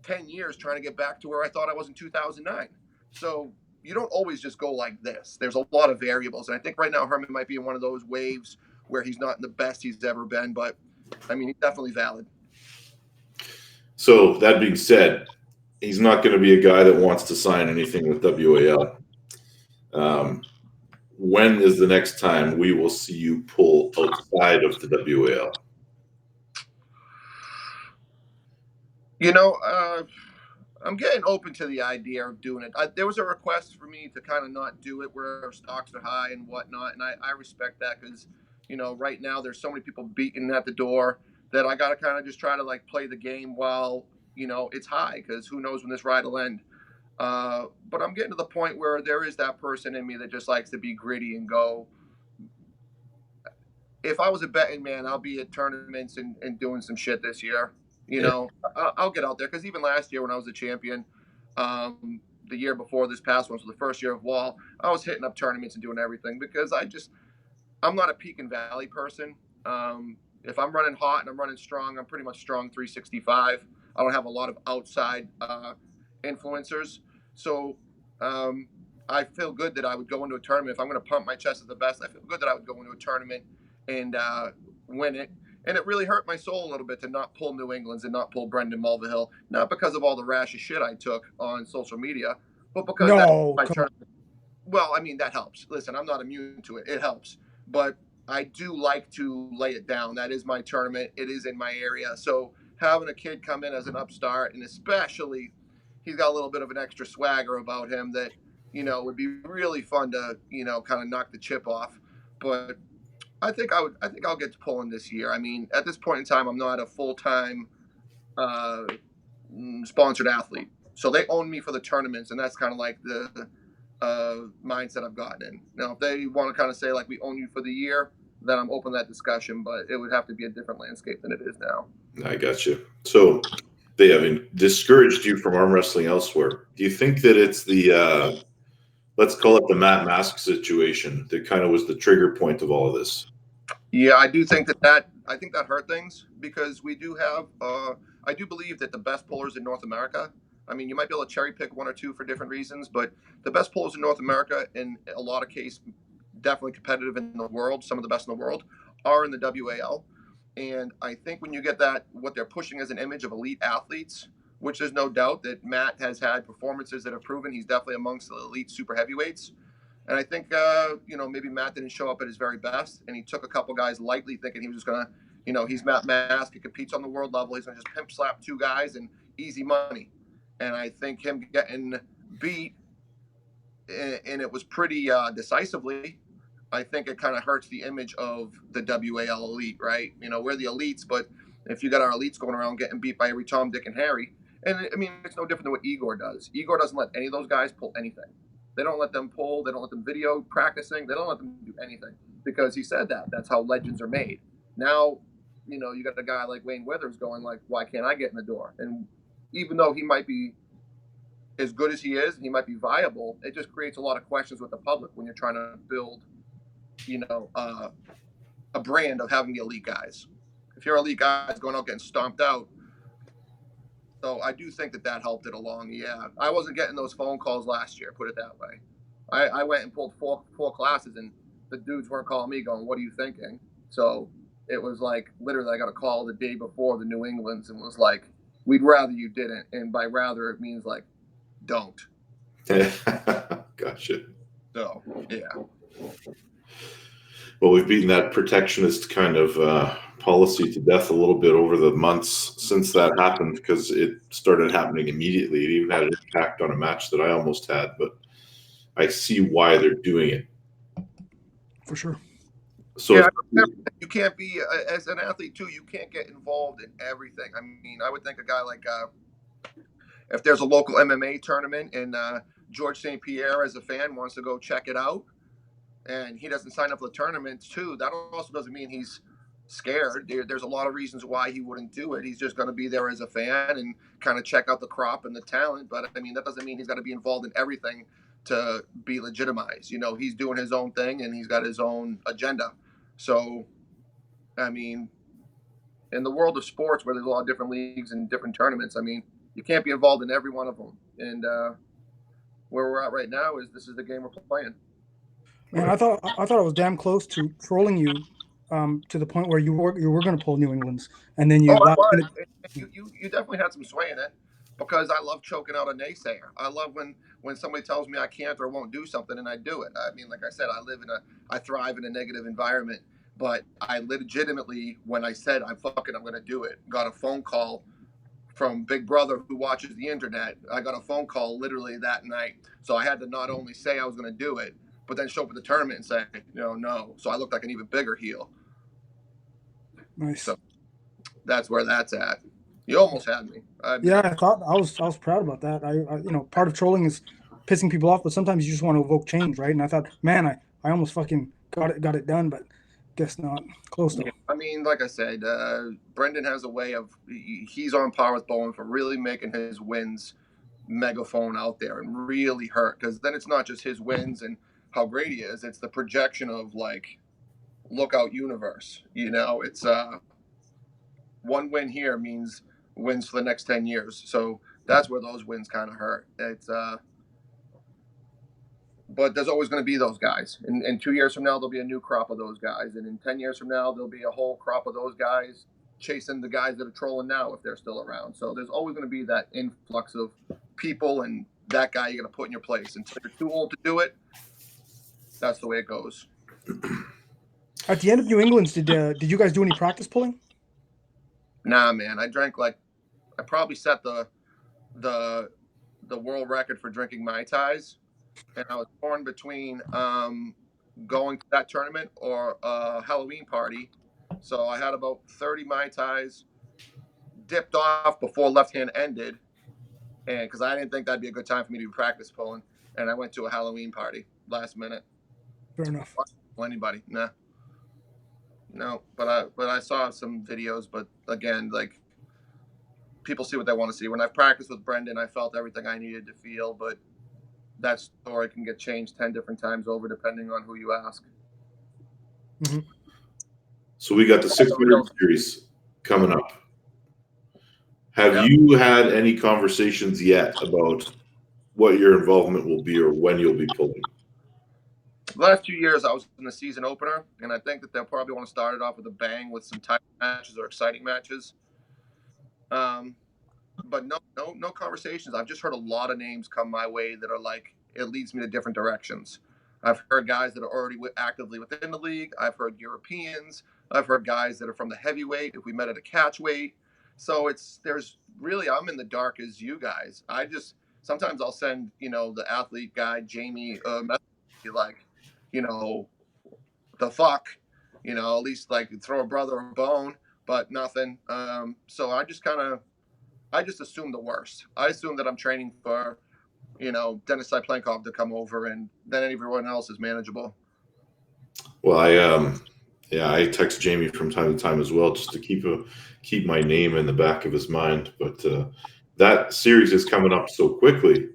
10 years trying to get back to where I thought I was in 2009. So you don't always just go like this. There's a lot of variables, and I think right now Herman might be in one of those waves where he's not the best he's ever been, but I mean, he's definitely valid. So that being said, he's not going to be a guy that wants to sign anything with WAL. When is the next time we will see you pull outside of the WAL? I'm getting open to the idea of doing it. There was a request for me to kind of not do it where stocks are high and whatnot, and I respect that because, right now there's so many people beating at the door that I got to kind of just try to like play the game while, it's high, because who knows when this ride will end. But I'm getting to the point where there is that person in me that just likes to be gritty and go, if I was a betting man, I'll be at tournaments and doing some shit this year. I'll get out there, because even last year when I was a champion, the year before this past one, so the first year of Wall, I was hitting up tournaments and doing everything because I'm not a peak and valley person. If I'm running hot and I'm running strong, I'm pretty much strong 365. I don't have a lot of outside influencers. So I feel good that I would go into a tournament. If I'm going to pump my chest at the best, I feel good that I would go into a tournament and win it. And it really hurt my soul a little bit to not pull New England's and not pull Brendan Mulvihill, not because of all the rashes shit I took on social media, but because well, I mean, that helps. Listen, I'm not immune to it. It helps. But I do like to lay it down. That is my tournament. It is in my area. So having a kid come in as an upstart, and especially he's got a little bit of an extra swagger about him that, would be really fun to, kind of knock the chip off. But I think I'll get to pulling this year. I mean, at this point in time, I'm not a full-time sponsored athlete. So they own me for the tournaments, and that's kind of like the mindset I've gotten in. Now, if they want to kind of say like we own you for the year, then I'm open to that discussion, but it would have to be a different landscape than it is now. I got you. So they have discouraged you from arm wrestling elsewhere. Do you think that it's the let's call it the Matt Mask situation that kind of was the trigger point of all of this? Yeah, I do think that hurt things, because we do have I do believe that the best pullers in North America, I mean, you might be able to cherry pick one or two for different reasons, but the best pullers in North America, in a lot of cases, definitely competitive in the world, some of the best in the world, are in the WAL. And I think when you get that, what they're pushing as an image of elite athletes, which there's no doubt that Matt has had performances that have proven he's definitely amongst the elite super heavyweights. And I think, maybe Matt didn't show up at his very best, and he took a couple guys lightly, thinking he was just going to, he's Matt Mask. He competes on the world level. He's going to just pimp slap 2 guys and easy money. And I think him getting beat, and it was pretty decisively, I think it kind of hurts the image of the WAL elite, right? We're the elites, but if you got our elites going around getting beat by every Tom, Dick, and Harry, and I mean, it's no different than what Igor does. Igor doesn't let any of those guys pull anything. They don't let them pull. They don't let them video practicing. They don't let them do anything because he said that. That's how legends are made. Now, you got a guy like Wayne Withers going like, why can't I get in the door? And even though he might be as good as he is, and he might be viable, it just creates a lot of questions with the public when you're trying to build, a brand of having the elite guys. If you're elite guys going out getting stomped out, so I do think that helped it along. Yeah, I wasn't getting those phone calls last year. Put it that way. I went and pulled four classes, and the dudes weren't calling me going, "What are you thinking?" So it was like literally, I got a call the day before the New England's and was like, "We'd rather you didn't," and by rather it means like, don't. Gotcha. So yeah. Well, we've beaten that protectionist kind of policy to death a little bit over the months since that happened, because it started happening immediately. It even had an impact on a match that I almost had, but I see why they're doing it. For sure. So yeah, you can't be, as an athlete too, you can't get involved in everything. I mean, I would think a guy like, if there's a local MMA tournament and George St. Pierre as a fan wants to go check it out, and he doesn't sign up for the tournaments too, that also doesn't mean he's scared. There's a lot of reasons why he wouldn't do it. He's just going to be there as a fan and kind of check out the crop and the talent. But I mean, that doesn't mean he's got to be involved in everything to be legitimized. He's doing his own thing and he's got his own agenda. So, I mean, in the world of sports where there's a lot of different leagues and different tournaments, I mean, you can't be involved in every one of them. And where we're at right now is this is the game we're playing. Man, I thought I was damn close to trolling you, to the point where you were going to pull New England's, and then you. Oh, I was. You definitely had some sway in it, because I love choking out a naysayer. I love when somebody tells me I can't or won't do something and I do it. I mean, like I said, I thrive in a negative environment, but I legitimately, when I said I'm going to do it, got a phone call from Big Brother who watches the internet. I got a phone call literally that night, so I had to not only say I was going to do it, but then show up at the tournament and say, no. So I looked like an even bigger heel. Nice. So that's where that's at. You almost had me. Yeah, I thought I was proud about that. I part of trolling is pissing people off, but sometimes you just want to evoke change, right? And I thought, man, I almost fucking got it done, but guess not. Close though. Yeah, I mean, like I said, Brendan has a way of, he's on par with Bowen for really making his wins megaphone out there and really hurt, because then it's not just his wins and how great he is, it's the projection of like, lookout universe. It's one win here means wins for the next 10 years. So that's where those wins kind of hurt. It's but there's always going to be those guys. In 2 years from now, there'll be a new crop of those guys. And in 10 years from now, there'll be a whole crop of those guys chasing the guys that are trolling now if they're still around. So there's always going to be that influx of people, and that guy you're going to put in your place. Until you're too old to do it, that's the way it goes. At the end of New England's, did you guys do any practice pulling? Nah, man. I probably set the world record for drinking Mai Tais, and I was torn between going to that tournament or a Halloween party. So I had about 30 Mai Tais, dipped off before left hand ended, and because I didn't think that'd be a good time for me to be practice pulling, and I went to a Halloween party last minute. Fair enough. Well, anybody? Nah. No, but I saw some videos, but again, like, people see what they want to see. When I practiced with Brendan, I felt everything I needed to feel, but that story can get changed 10 different times over depending on who you ask. Mm-hmm. So we got the 600 series coming up. Have you had any conversations yet about what your involvement will be or when you'll be pulling? The last 2 years, I was in the season opener, and I think that they'll probably want to start it off with a bang with some title matches or exciting matches. But no conversations. I've just heard a lot of names come my way that are like, it leads me to different directions. I've heard guys that are already actively within the league. I've heard Europeans. I've heard guys that are from the heavyweight if we met at a catch weight. So there's really, I'm in the dark as you guys. I just sometimes I'll send the athlete guy Jamie a message like, the fuck, at least like throw a brother a bone, but nothing. So I just assume the worst. I assume that I'm training for Denis Cyplenkov to come over, and then everyone else is manageable. Well, I text Jamie from time to time as well, just to keep my name in the back of his mind. But that series is coming up so quickly.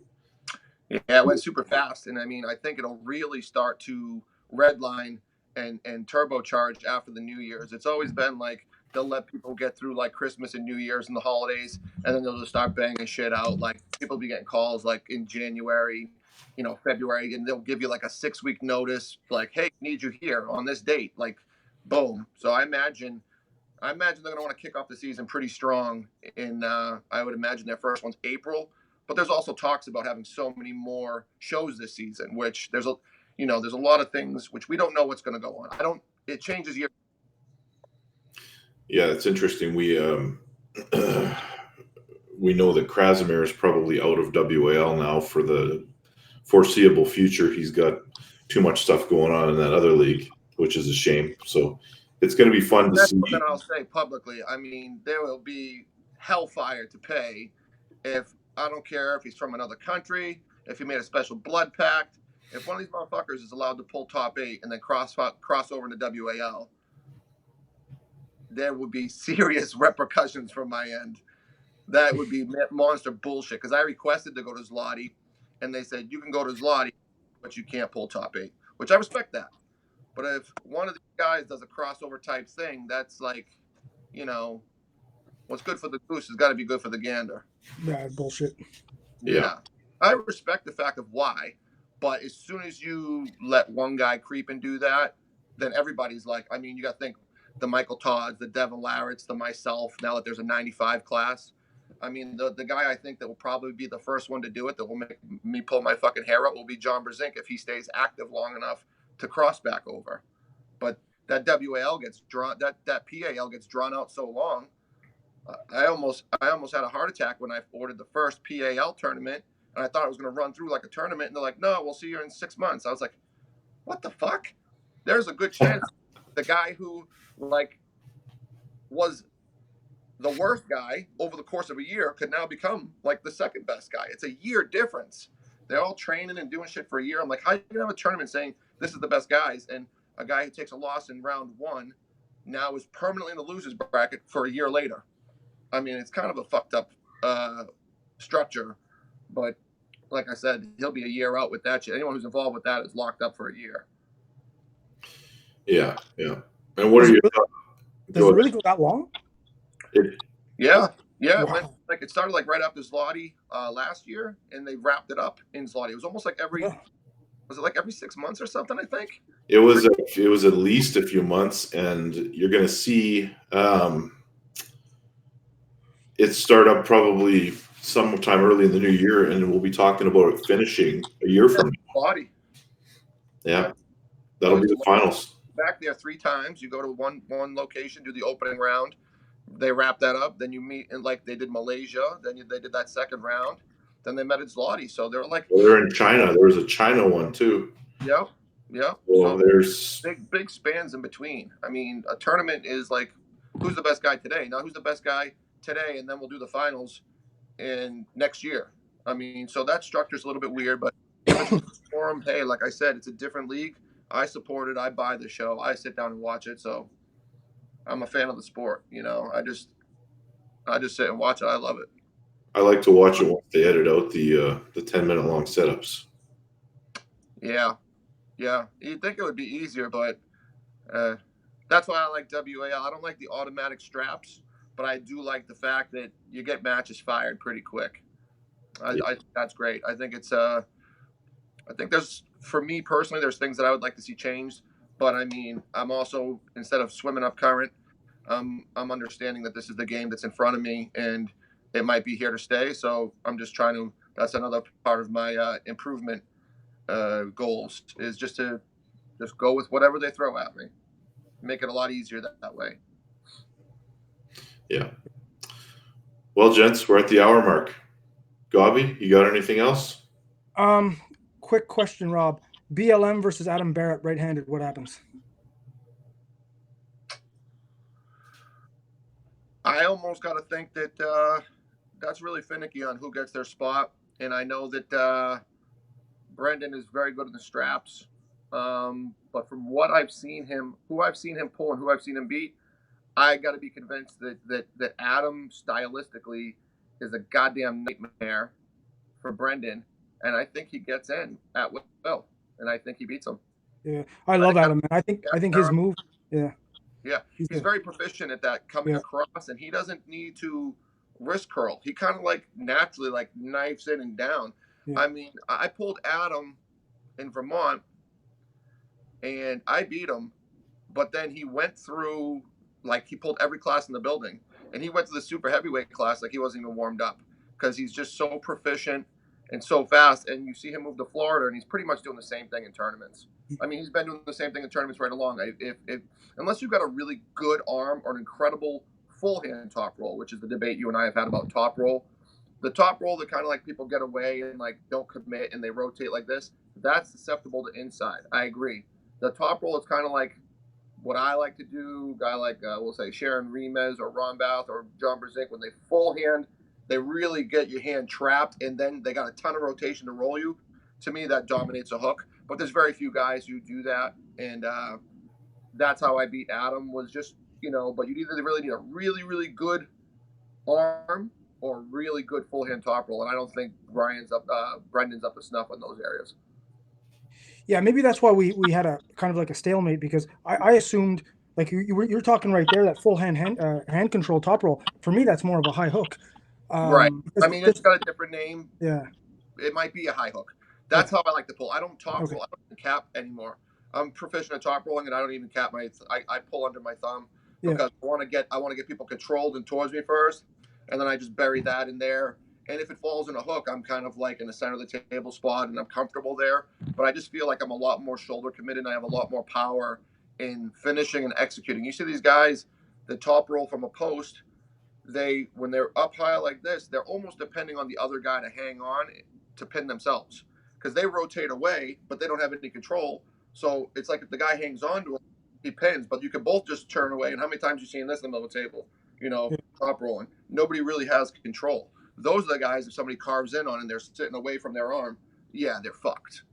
Yeah, it went super fast, and I mean, I think it'll really start to redline and turbocharge after the New Year's. It's always been like they'll let people get through like Christmas and New Year's and the holidays, and then they'll just start banging shit out. Like people be getting calls like in January, February, and they'll give you like a 6-week notice, like, hey, need you here on this date, like, boom. So I imagine they're going to want to kick off the season pretty strong. I would imagine their first one's April. But there's also talks about having so many more shows this season, which there's a lot of things which we don't know what's going to go on. It changes year. Yeah, it's interesting. We we know that Krasimir is probably out of WAL now for the foreseeable future. He's got too much stuff going on in that other league, which is a shame. So it's going to be fun to see. That's what I'll say publicly. I mean, there will be hellfire to pay if I don't care if he's from another country, if he made a special blood pact. If one of these motherfuckers is allowed to pull top 8 and then cross over into WAL, there would be serious repercussions from my end. That would be monster bullshit. Because I requested to go to Zloty, and they said you can go to Zloty, but you can't pull top 8, which I respect that. But if one of these guys does a crossover type thing, that's like, what's good for the goose has got to be good for the gander. Yeah, bullshit. Yeah. I respect the fact of why, but as soon as you let one guy creep and do that, then everybody's like, I mean, you got to think the Michael Todds, the Devin Larratts, the myself, now that there's a 95 class. I mean, the guy I think that will probably be the first one to do it, that will make me pull my fucking hair out, will be John Brzezinski if he stays active long enough to cross back over. But that WAL gets drawn, that PAL gets drawn out so long. I almost had a heart attack when I ordered the first PAL tournament, and I thought it was going to run through like a tournament, and they're like, no, we'll see you in 6 months. I was like, what the fuck? There's a good chance the guy who like was the worst guy over the course of a year could now become like the second best guy. It's a year difference. They're all training and doing shit for a year. I'm like, how you gonna have a tournament saying this is the best guys, and a guy who takes a loss in round 1 now is permanently in the losers bracket for a year later? I mean, it's kind of a fucked up structure, but like I said, he'll be a year out with that shit. Anyone who's involved with that is locked up for a year. Yeah. And what are your thoughts? Does it really go that long? Yeah. Wow. It started like right after Zloty last year, and they wrapped it up in Zloty. It was almost like was it like every 6 months or something, I think? It was at least a few months, and you're going to see it start up probably sometime early in the new year, and we'll be talking about it finishing a year from now. Zloty. Yeah, that'll be the finals. Back there 3 times. You go to one location, do the opening round. They wrap that up. Then you meet in like they did Malaysia. Then they did that second round. Then they met at Zloty. So they're like, they're in China. There was a China one too. Yeah. Well, so there's big spans in between. I mean, a tournament is like, who's the best guy today? Now, who's the best guy today? And then we'll do the finals in next year. I mean, so that structure's a little bit weird, but forum, hey, like I said, it's a different league. I support it. I buy the show. I sit down and watch it. So I'm a fan of the sport. I just sit and watch it. I love it. I like to watch it once they edit out the 10-minute long setups. Yeah. You'd think it would be easier, but that's why I like WAL. I don't like the automatic straps, but I do like the fact that you get matches fired pretty quick. I think that's great. I think it's I think for me personally, there's things that I would like to see changed. But I mean, I'm also, instead of swimming up current, I'm understanding that this is the game that's in front of me, and it might be here to stay. So I'm just trying to. That's another part of my improvement goals is just to go with whatever they throw at me. Make it a lot easier that way. Yeah. Well, gents, we're at the hour mark. Gobby, you got anything else? Quick question, Rob. BLM versus Adam Barrett, right-handed. What happens? I almost got to think that that's really finicky on who gets their spot. And I know that Brendan is very good in the straps. But from what I've seen him, who I've seen him pull and who I've seen him beat, I got to be convinced that Adam stylistically is a goddamn nightmare for Brendan. And I think he gets in at will. And I think he beats him. Yeah, I love Adam, man. I think his move, yeah. Yeah, he's very proficient at that coming across, and he doesn't need to wrist curl. He kind of like naturally like knifes in and down. Yeah. I mean, I pulled Adam in Vermont, and I beat him, but then he went through, like, he pulled every class in the building, and he went to the super heavyweight class like he wasn't even warmed up because he's just so proficient and so fast. And you see him move to Florida, and he's pretty much doing the same thing in tournaments. I mean, he's been doing the same thing in tournaments right along. If unless you've got a really good arm or an incredible full hand top roll, which is the debate you and I have had about top roll, the top roll that kind of like people get away and like don't commit and they rotate like this, that's susceptible to inside. I agree. The top roll is kind of like what I like to do. Guy like we'll say Sharon Remez or Ron Bouth or John Brzezinski, when they full hand, they really get your hand trapped, and then they got a ton of rotation to roll you. To me, that dominates a hook. But there's very few guys who do that, and that's how I beat Adam. Was just, you know, but you either really need a really, really good arm or really good full hand top roll, and I don't think Brendan's up to snuff in those areas. Yeah, maybe that's why we had a kind of like a stalemate, because I assumed, like you're talking right there, that full hand control top roll. For me, that's more of a high hook. Right. I mean, it's got a different name. Yeah. It might be a high hook. That's how I like to pull. I don't top roll. I don't even cap anymore. I'm proficient at top rolling, and I don't even cap my. I pull under my thumb because I want to get people controlled and towards me first, and then I just bury that in there. And if it falls in a hook, I'm kind of like in the center of the table spot, and I'm comfortable there. But I just feel like I'm a lot more shoulder committed, and I have a lot more power in finishing and executing. You see these guys that top roll from a post. When they're up high like this, they're almost depending on the other guy to hang on to pin themselves, because they rotate away, but they don't have any control. So it's like if the guy hangs on to him, he pins, but you can both just turn away. And how many times you seen this in the middle of the table? You know, top rolling. Nobody really has control. Those are the guys, if somebody carves in on and they're sitting away from their arm, yeah, they're fucked.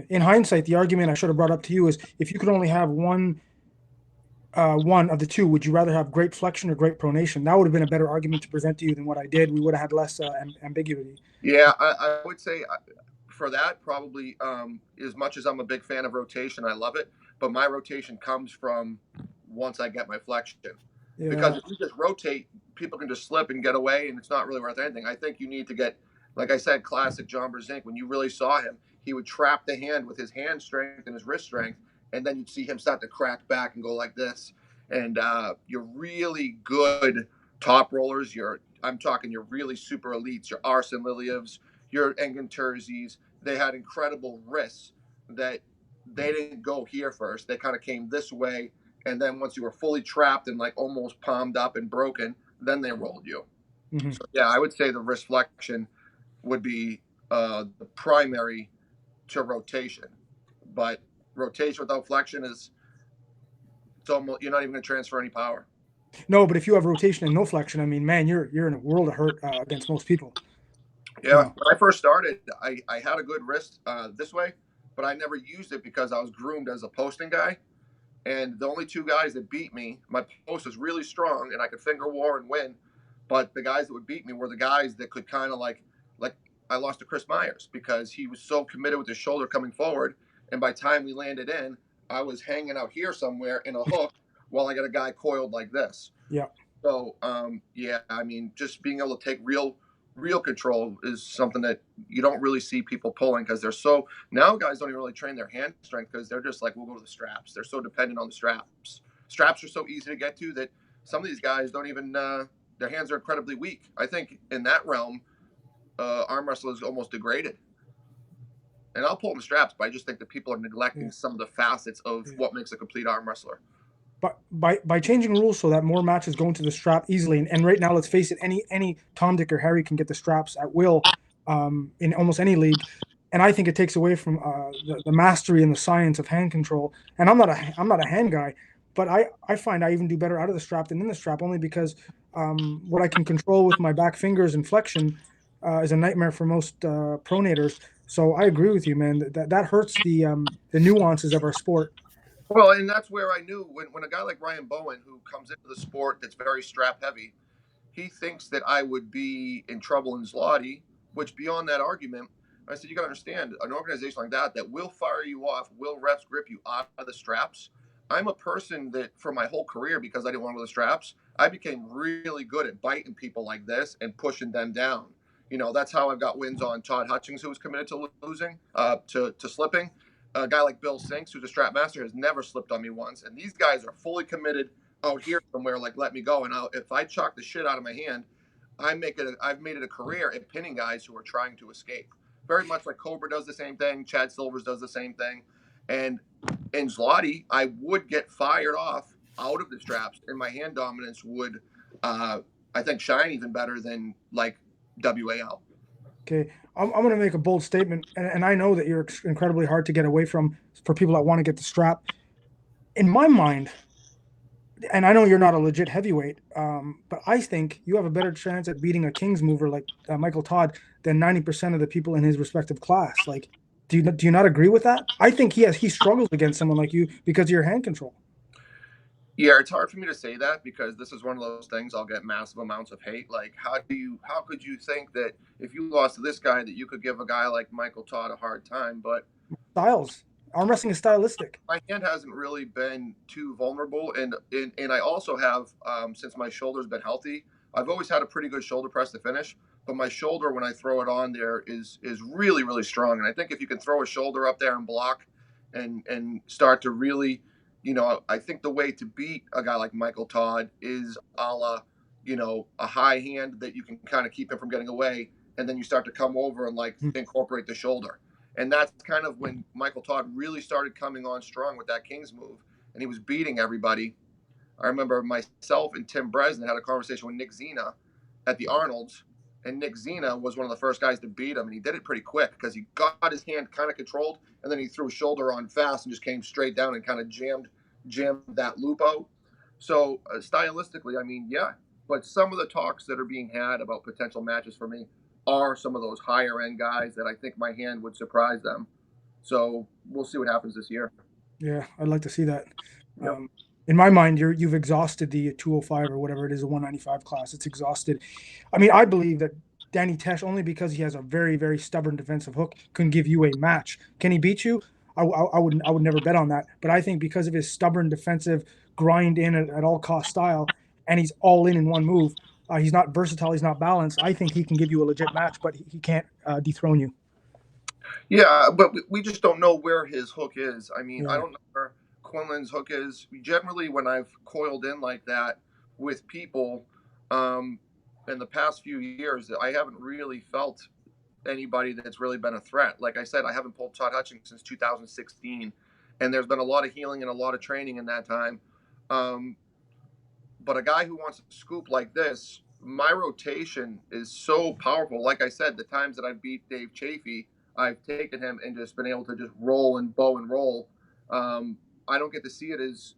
In hindsight, the argument I should have brought up to you is, if you could only have one of the two, would you rather have great flexion or great pronation? That would have been a better argument to present to you than what I did. We would have had less ambiguity. Yeah, I would say for that, probably as much as I'm a big fan of rotation, I love it. But my rotation comes from once I get my flexion. Yeah. Because if you just rotate, people can just slip and get away, and it's not really worth anything. I think you need to get, like I said, classic John Brzezinski. When you really saw him, he would trap the hand with his hand strength and his wrist strength, and then you'd see him start to crack back and go like this. And you're really good top rollers. I'm talking your really super elites, your Arsen Lilievs, your Engen Terzis. They had incredible wrists that they didn't go here first. They kind of came this way. And then once you were fully trapped and like almost palmed up and broken, then they rolled you. Mm-hmm. So, yeah, I would say the wrist flexion would be the primary to rotation. But rotation without flexion it's almost, you're not even going to transfer any power. No, but if you have rotation and no flexion, I mean, man, you're in a world of hurt against most people. Yeah, when I first started, I had a good wrist this way, but I never used it because I was groomed as a posting guy. And the only two guys that beat me, my post was really strong and I could finger war and win. But the guys that would beat me were the guys that could kind of like I lost to Chris Myers because he was so committed with his shoulder coming forward. And by the time we landed in, I was hanging out here somewhere in a hook while I got a guy coiled like this. Yeah. So, yeah, I mean, just being able to take real control is something that you don't really see people pulling, because they're so, now guys don't even really train their hand strength because they're just like, we'll go to the straps. They're so dependent on the straps. Straps are so easy to get to that some of these guys don't even, their hands are incredibly weak. I think in that realm, arm wrestling is almost degraded. and I'll pull in the straps, but I just think that people are neglecting some of the facets of what makes a complete arm wrestler. But by changing rules so that more matches go into the strap easily, and right now, let's face it, any Tom, Dick, or Harry can get the straps at will in almost any league, and I think it takes away from the mastery and the science of hand control. And I'm not a hand guy, but I find I even do better out of the strap than in the strap, only because what I can control with my back fingers and flexion is a nightmare for most pronators. So I agree with you, man. That hurts the nuances of our sport. Well, and that's where I knew when a guy like Ryan Bowen, who comes into the sport that's very strap heavy, he thinks that I would be in trouble in Zloty, which beyond that argument, I said, you got to understand, an organization like that will fire you off, will refs grip you out of the straps. I'm a person that for my whole career, because I didn't want to go to the straps, I became really good at biting people like this and pushing them down. You know, that's how I've got wins on Todd Hutchings, who was committed to losing, to slipping. A guy like Bill Sinks, who's a strap master, has never slipped on me once. And these guys are fully committed out here somewhere, like, let me go. And if I chalk the shit out of my hand, I've made it a career at pinning guys who are trying to escape. Very much like Cobra does the same thing. Chad Silvers does the same thing. And in Zloty, I would get fired off out of the straps, and my hand dominance would, I think, shine even better than like WAL. Okay, I'm going to make a bold statement, and I know that you're incredibly hard to get away from for people that want to get the strap. In my mind, and I know you're not a legit heavyweight, but I think you have a better chance at beating a King's mover like Michael Todd than 90% of the people in his respective class. Like, do you not agree with that? I think he struggles against someone like you because of your hand control. Yeah, it's hard for me to say that because this is one of those things I'll get massive amounts of hate. Like, how could you think that if you lost to this guy that you could give a guy like Michael Todd a hard time? But styles, arm wrestling is stylistic. My hand hasn't really been too vulnerable, and I also have since my shoulder's been healthy, I've always had a pretty good shoulder press to finish. But my shoulder, when I throw it on there, is really, really strong. And I think if you can throw a shoulder up there and block, and start to really, I think the way to beat a guy like Michael Todd is a la, a high hand that you can kind of keep him from getting away, and then you start to come over and like incorporate the shoulder. And that's kind of when Michael Todd really started coming on strong with that King's move, and he was beating everybody. I remember myself and Tim Bresnan had a conversation with Nick Zena at the Arnold's, and Nick Zena was one of the first guys to beat him, and he did it pretty quick because he got his hand kind of controlled, and then he threw his shoulder on fast and just came straight down and kind of jammed that loop out. So stylistically, I mean, yeah, but some of the talks that are being had about potential matches for me are some of those higher end guys that I think my hand would surprise them. So we'll see what happens this year. Yeah, I'd like to see that. Yep. In my mind, you've exhausted the 205 or whatever it is, the 195 class. It's exhausted. I mean, I believe that Danny Tesh, only because he has a very, very stubborn defensive hook, can give you a match. Can he beat you? I would never bet on that. But I think because of his stubborn defensive grind in at all cost style, and he's all in one move, he's not versatile, he's not balanced. I think he can give you a legit match, but he can't dethrone you. Yeah, but we just don't know where his hook is. I mean, I don't know where Quinlan's hook is. Generally, when I've coiled in like that with people in the past few years, I haven't really felt anybody that's really been a threat. Like I said, I haven't pulled Todd Hutchings since 2016, and there's been a lot of healing and a lot of training in that time. But a guy who wants to scoop like this, my rotation is so powerful. Like I said, the times that I beat Dave Chafee, I've taken him and just been able to just roll and bow and roll. I don't get to see it as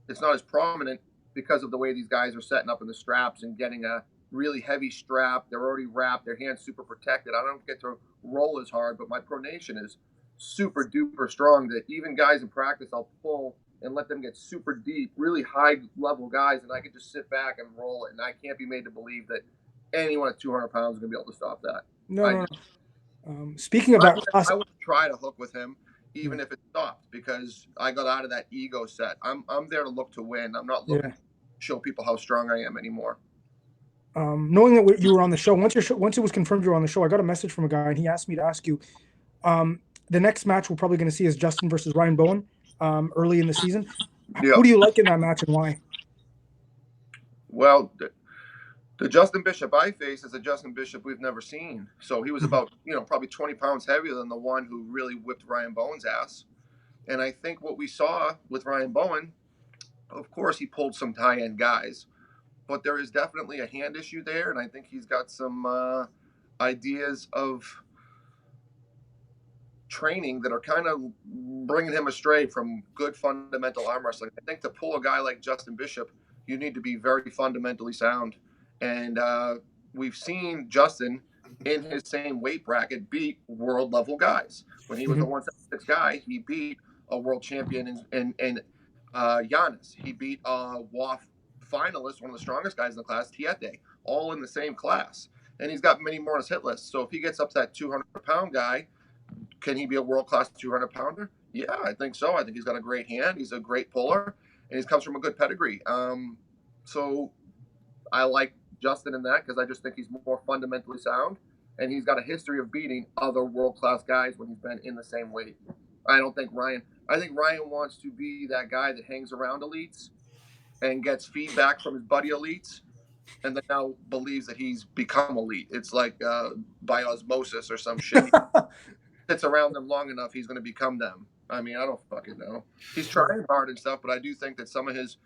it's not as prominent because of the way these guys are setting up in the straps and getting a really heavy strap. They're already wrapped. Their hands super protected. I don't get to roll as hard, but my pronation is super duper strong that even guys in practice, I'll pull and let them get super deep, really high level guys, and I can just sit back and roll it. And I can't be made to believe that anyone at 200 pounds is going to be able to stop that. No. Speaking of that, I would try to hook with him, even if it stopped, because I got out of that ego set. I'm there to look to win. I'm not looking to show people how strong I am anymore. Knowing that you were on the show, once it was confirmed you were on the show, I got a message from a guy, and he asked me to ask you. The next match we're probably going to see is Justin versus Ryan Bowen early in the season. Who do you like in that match and why? Well, The Justin Bishop I face is a Justin Bishop we've never seen. So he was about, probably 20 pounds heavier than the one who really whipped Ryan Bowen's ass. And I think what we saw with Ryan Bowen, of course, he pulled some high-end guys, but there is definitely a hand issue there. And I think he's got some ideas of training that are kind of bringing him astray from good fundamental arm wrestling. I think to pull a guy like Justin Bishop, you need to be very fundamentally sound. And we've seen Justin in his same weight bracket beat world level guys. When he was the 176 guy, he beat a world champion in Giannis. He beat a WAF finalist, one of the strongest guys in the class, Tiete, all in the same class. And he's got many more on his hit list. So if he gets up to that 200-pound guy, can he be a world-class 200-pounder? Yeah, I think so. I think he's got a great hand. He's a great puller, and he comes from a good pedigree. So I like Justin in that because I just think he's more fundamentally sound, and he's got a history of beating other world-class guys when he's been in the same weight. I think Ryan wants to be that guy that hangs around elites and gets feedback from his buddy elites, and then now believes that he's become elite. It's like by osmosis or some shit. Sits around them long enough, he's going to become them. I mean, I don't fucking know. He's trying hard and stuff, but I do think that some of these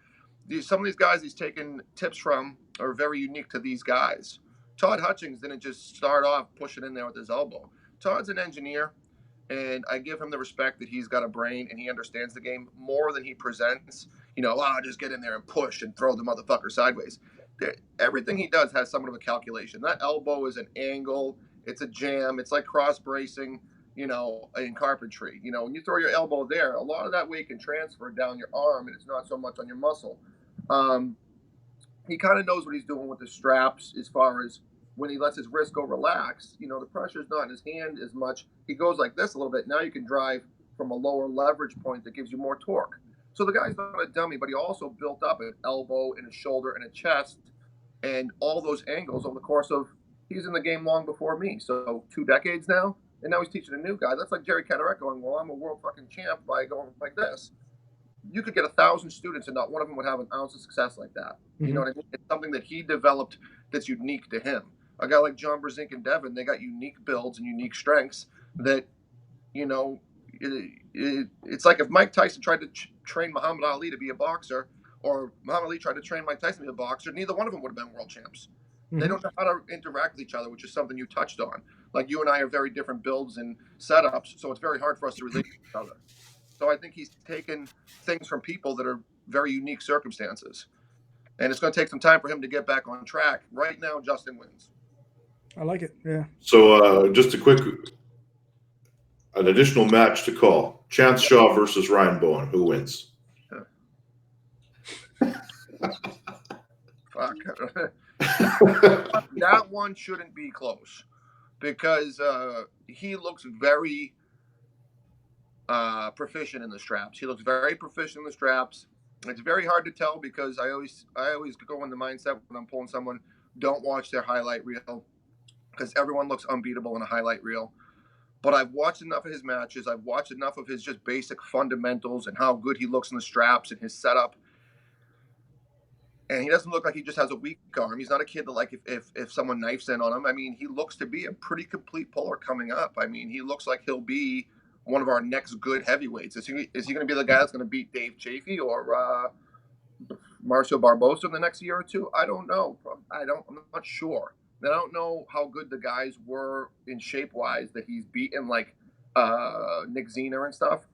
guys he's taken tips from are very unique to these guys. Todd Hutchings didn't just start off pushing in there with his elbow. Todd's an engineer, and I give him the respect that he's got a brain and he understands the game more than he presents. Just get in there and push and throw the motherfucker sideways. Everything he does has somewhat of a calculation. That elbow is an angle. It's a jam. It's like cross bracing, in carpentry. When you throw your elbow there, a lot of that weight can transfer down your arm, and it's not so much on your muscle. He kind of knows what he's doing with the straps as far as when he lets his wrist go relax. The pressure's not in his hand as much. He goes like this a little bit. Now you can drive from a lower leverage point that gives you more torque. So the guy's not a dummy, but he also built up an elbow and a shoulder and a chest and all those angles over the course of, he's in the game long before me. So 2 decades now. And now he's teaching a new guy. That's like Jerry Cadorette going, well, I'm a world fucking champ by going like this. You could get 1,000 students and not one of them would have an ounce of success like that. You know what I mean? It's something that he developed that's unique to him. A guy like John Brzezinski and Devin, they got unique builds and unique strengths that, it's like if Mike Tyson tried to train Muhammad Ali to be a boxer, or Muhammad Ali tried to train Mike Tyson to be a boxer, neither one of them would have been world champs. They don't know how to interact with each other, which is something you touched on. Like you and I are very different builds and setups, so it's very hard for us to relate to each other. So I think he's taken things from people that are very unique circumstances. And it's going to take some time for him to get back on track. Right now, Justin wins. I like it, yeah. So just an additional match to call. Chance Shaw versus Ryan Bowen. Who wins? Fuck. That one shouldn't be close because he looks very proficient in the straps. He looks very proficient in the straps. It's very hard to tell because I always go in the mindset when I'm pulling someone, don't watch their highlight reel because everyone looks unbeatable in a highlight reel. But I've watched enough of his matches. I've watched enough of his just basic fundamentals and how good he looks in the straps and his setup. And he doesn't look like he just has a weak arm. He's not a kid that, like, if someone knifes in on him. I mean, he looks to be a pretty complete puller coming up. I mean, he looks like he'll be one of our next good heavyweights. Is he going to be the guy that's going to beat Dave Chafee or Marcio Barbosa in the next year or two? I don't know. I'm not sure. And I don't know how good the guys were in shape-wise that he's beaten, like Nick Zener and stuff.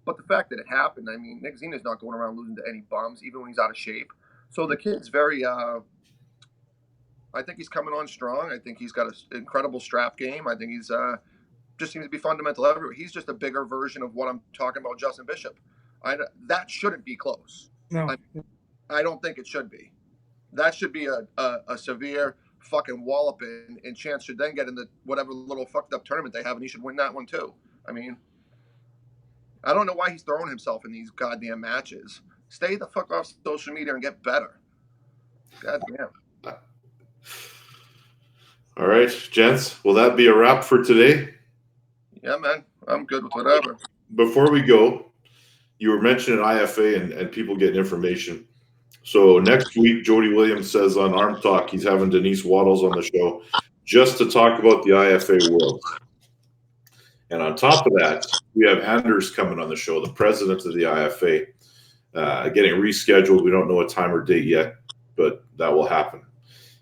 But the fact that it happened, I mean, Nick Zener's not going around losing to any bums, even when he's out of shape. So the kid's very, I think he's coming on strong. I think he's got an incredible strap game. I think he's just seems to be fundamental everywhere. He's just a bigger version of what I'm talking about, Justin Bishop. That shouldn't be close. No. I don't think it should be. That should be a severe fucking wallop, and Chance should then get into whatever little fucked up tournament they have, and he should win that one too. I mean, I don't know why he's throwing himself in these goddamn matches. Stay the fuck off social media and get better. God damn. All right, gents. Will that be a wrap for today? Yeah, man. I'm good with whatever. Before we go, you were mentioning IFA and people getting information. So next week, Jody Williams says on Arm Talk, he's having Denise Waddles on the show just to talk about the IFA Worlds. And on top of that, we have Anders coming on the show, the president of the IFA, getting rescheduled. We don't know a time or date yet, but that will happen.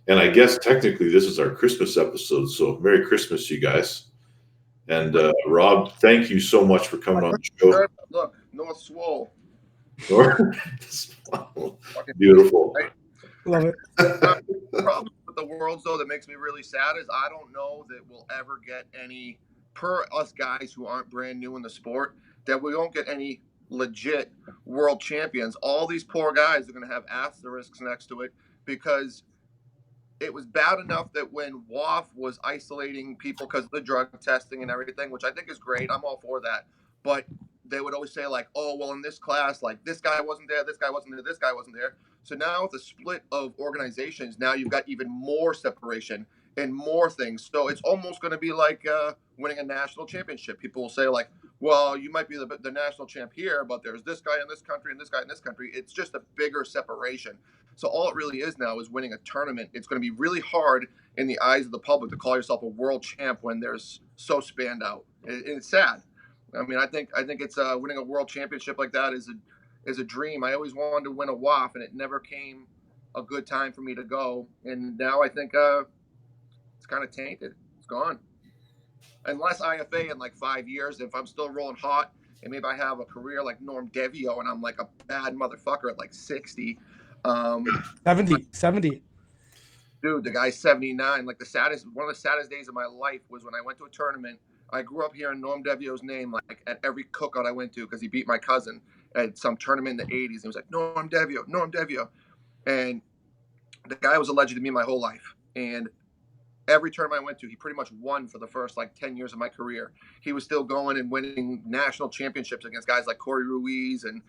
And I guess technically this is our Christmas episode, so Merry Christmas, you guys. And Rob, thank you so much for coming on the show. Look, North Swole. Beautiful. Love it. The problem with the Worlds, though, that makes me really sad is I don't know that we'll ever get any, per us guys who aren't brand new in the sport, that we won't get any legit world champions. All these poor guys are going to have asterisks next to it because it was bad enough that when WAF was isolating people because of the drug testing and everything, which I think is great. I'm all for that. But they would always say, like, oh, well, in this class, like, this guy wasn't there, this guy wasn't there, this guy wasn't there. So now with the split of organizations, now you've got even more separation and more things. So it's almost going to be like winning a national championship. People will say, like, well, you might be the national champ here, but there's this guy in this country and this guy in this country. It's just a bigger separation. So all it really is now is winning a tournament. It's going to be really hard in the eyes of the public to call yourself a world champ when there's so spanned out. It's sad. I mean, I think it's winning a world championship like that is a dream. I always wanted to win a WAF, and it never came a good time for me to go. And now I think it's kind of tainted. It's gone. Unless IFA in like 5 years, if I'm still rolling hot, and maybe I have a career like Norm Devio, and I'm like a bad motherfucker at like 60. 70. Dude, the guy's 79. Like one of the saddest days of my life was when I went to a tournament. I grew up hearing Norm Devio's name like at every cookout I went to because he beat my cousin at some tournament in the 80s. And he was like, Norm Devio. And the guy was a legend to me my whole life. And every tournament I went to, he pretty much won for the first like 10 years of my career. He was still going and winning national championships against guys like Corey Ruiz and,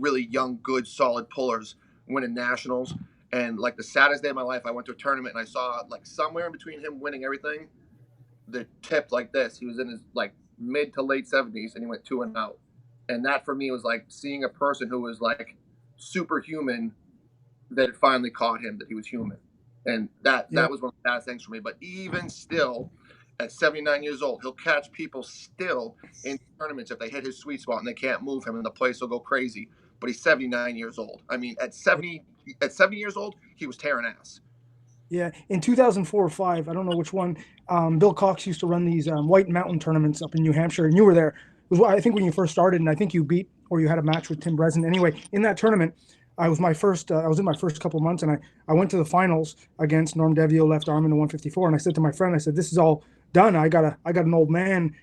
really young, good, solid pullers winning nationals. And like the saddest day of my life, I went to a tournament and I saw like somewhere in between him winning everything, the tip like this. He was in his like mid to late 70s and he went 2-0. And that for me was like seeing a person who was like superhuman, that it finally caught him that he was human. And that was one of the best things for me. But even still, at 79 years old, he'll catch people still in tournaments if they hit his sweet spot and they can't move him and the place will go crazy. But he's 79 years old. I mean, at 70 years old, he was tearing ass. Yeah, in 2004 or 5, I don't know which one, Bill Cox used to run these White Mountain tournaments up in New Hampshire, and you were there. It was, I think, when you first started, and I think you beat or you had a match with Tim Breslin. Anyway, in that tournament, I was in my first couple months, and I went to the finals against Norm Devio, left arm in the 154, and I said to my friend, I said, this is all done. I got an old man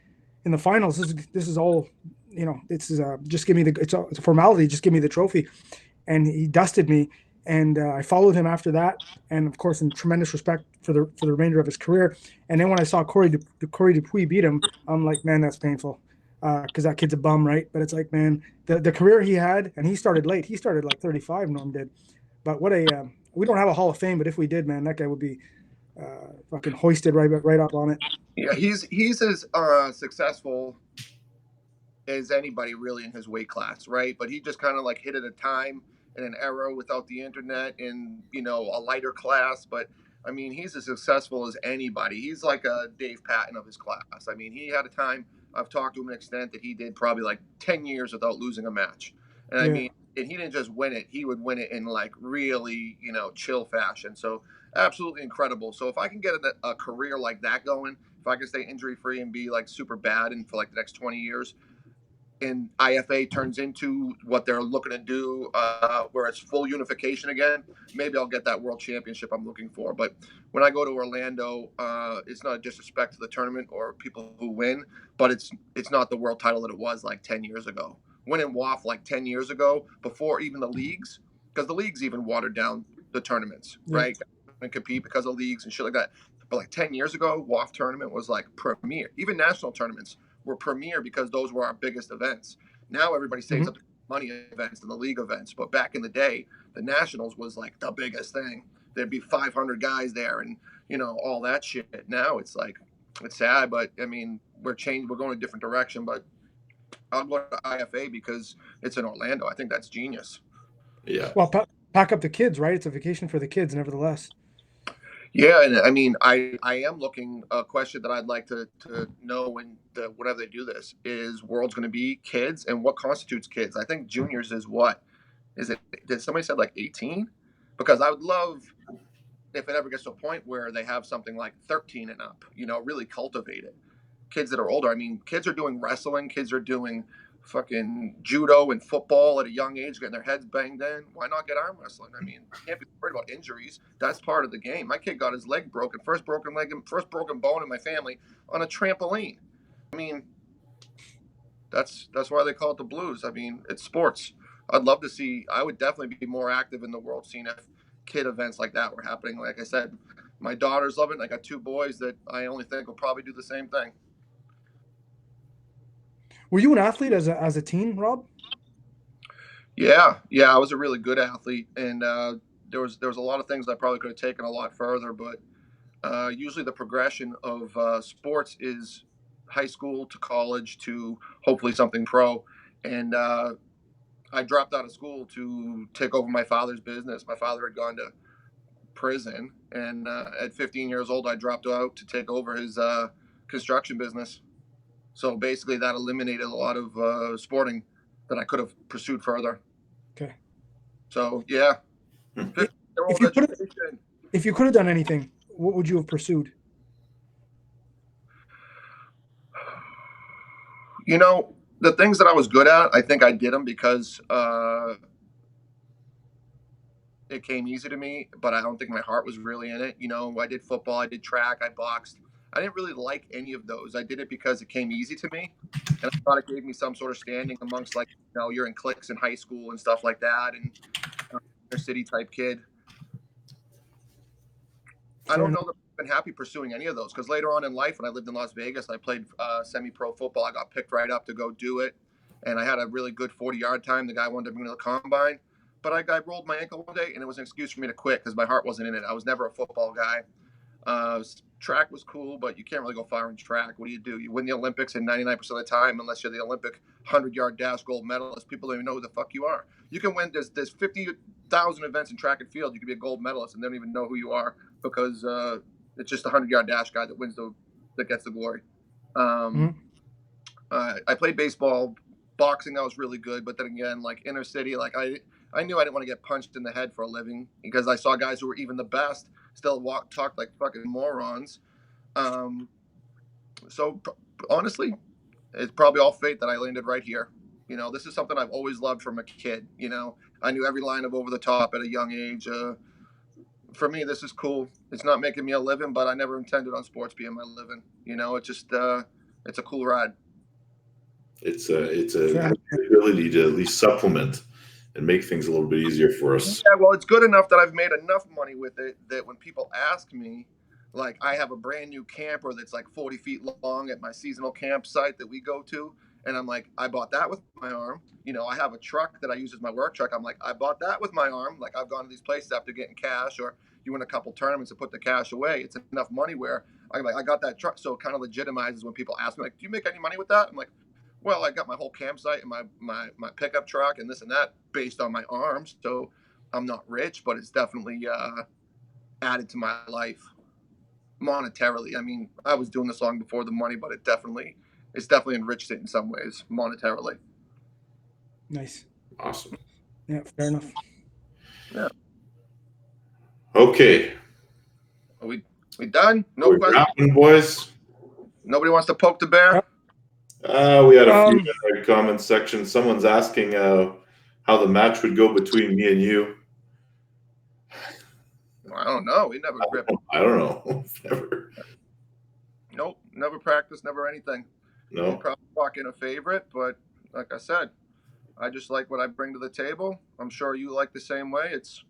in the finals. This is all, just give me it's a formality. Just give me the trophy. And he dusted me. And I followed him after that, and of course, in tremendous respect for the remainder of his career. And then when I saw Corey Dupuis beat him, I'm like, man, that's painful, because that kid's a bum, right? But it's like, man, the career he had, and he started late. He started like 35, Norm did. But what a we don't have a Hall of Fame, but if we did, man, that guy would be fucking hoisted right up on it. Yeah, he's as successful as anybody really in his weight class, right? But he just kind of like hit at a time in an era without the internet and, a lighter class. But I mean, he's as successful as anybody. He's like a Dave Patton of his class. I mean, he had a time, I've talked to him an extent that he did probably like 10 years without losing a match. And I mean, and he didn't just win it. He would win it in like really, chill fashion. So absolutely incredible. So if I can get a career like that going, if I can stay injury free and be like super bad and for like the next 20 years, and IFA turns into what they're looking to do, where it's full unification again, maybe I'll get that world championship I'm looking for. But when I go to Orlando, it's not a disrespect to the tournament or people who win, but it's not the world title that it was like 10 years ago. Winning WAF like 10 years ago, before even the leagues, because the leagues even watered down the tournaments, right? And compete because of leagues and shit like that. But like 10 years ago, WAF tournament was like premier. Even national tournaments were premier because those were our biggest events. Now everybody saves up money events and the league events, but back in the day, the nationals was like the biggest thing. There'd be 500 guys there and all that shit. Now it's like, it's sad, but I mean, we're going a different direction. But I'll go to IFA because it's in Orlando. I think that's genius. Yeah. Well, pack up the kids, right? It's a vacation for the kids, nevertheless. Yeah, and I mean, I am looking. A question that I'd like to know whenever they do this is World's going to be kids, and what constitutes kids? I think juniors is what is it? Did somebody said like 18? Because I would love if it ever gets to a point where they have something like 13 and up. Really cultivate it. Kids that are older. I mean, kids are doing wrestling. Kids are doing fucking judo and football at a young age, getting their heads banged in. Why not get arm wrestling? I mean, you can't be worried about injuries. That's part of the game. My kid got his leg broken, first broken bone in my family on a trampoline. I mean, that's why they call it the blues. I mean, it's sports. I'd love to see. I would definitely be more active in the world scene if kid events like that were happening. Like I said, my daughters love it. And I got two boys that I only think will probably do the same thing. Were you an athlete as a teen, Rob? Yeah, I was a really good athlete, and there was a lot of things I probably could have taken a lot further. But usually the progression of sports is high school to college to hopefully something pro. And I dropped out of school to take over my father's business. My father had gone to prison, and at 15 years old, I dropped out to take over his construction business. So basically, that eliminated a lot of sporting that I could have pursued further. Okay. So yeah, if you could have done anything, what would you have pursued? The things that I was good at, I think I did them because it came easy to me, but I don't think my heart was really in it. I did football, I did track, I boxed. I didn't really like any of those. I did it because it came easy to me, and I thought it gave me some sort of standing amongst, like, you're in cliques in high school and stuff like that, and inner city type kid. I don't know that I've been happy pursuing any of those, because later on in life, when I lived in Las Vegas, I played semi-pro football. I got picked right up to go do it, and I had a really good 40-yard time. The guy wanted to bring me to the combine, but I rolled my ankle one day, and it was an excuse for me to quit because my heart wasn't in it. I was never a football guy. Track was cool, but you can't really go far in track. What do? You win the Olympics, and 99% of the time, unless you're the Olympic 100-yard dash gold medalist, people don't even know who the fuck you are. You can win. There's 50,000 events in track and field. You can be a gold medalist, and they don't even know who you are because it's just the 100-yard dash guy that gets the glory. I played baseball, boxing. I was really good, but then again, like inner city, like I knew I didn't want to get punched in the head for a living because I saw guys who were even the best still talk like fucking morons. So honestly, it's probably all fate that I landed right here. This is something I've always loved from a kid. I knew every line of Over the Top at a young age. For me, this is cool. It's not making me a living, but I never intended on sports being my living. It's just it's a cool ride. It's a ability to at least supplement and make things a little bit easier for us. Yeah, well, it's good enough that I've made enough money with it that when people ask me, like, I have a brand new camper that's like 40 feet long at my seasonal campsite that we go to, and I'm like, I bought that with my arm. I have a truck that I use as my work truck. I'm like, I bought that with my arm. Like, I've gone to these places after getting cash, or you win a couple tournaments and put the cash away. It's enough money where I'm like, I got that truck. So it kind of legitimizes when people ask me, like, do you make any money with that? I'm like, well, I got my whole campsite and my pickup truck and this and that based on my arms. So I'm not rich, but it's definitely added to my life monetarily. I mean, I was doing this long before the money, but it's definitely enriched it in some ways monetarily. Nice. Awesome. Yeah, fair enough. Yeah. Okay. Are we done? No questions, boys. Nobody wants to poke the bear. We had a few in the comments section. Someone's asking how the match would go between me and you. I don't know. We never gripped. I don't know. Never. Nope. Never practiced. Never anything. No. We'll probably walk in a favorite, but like I said, I just like what I bring to the table. I'm sure you like the same way. It's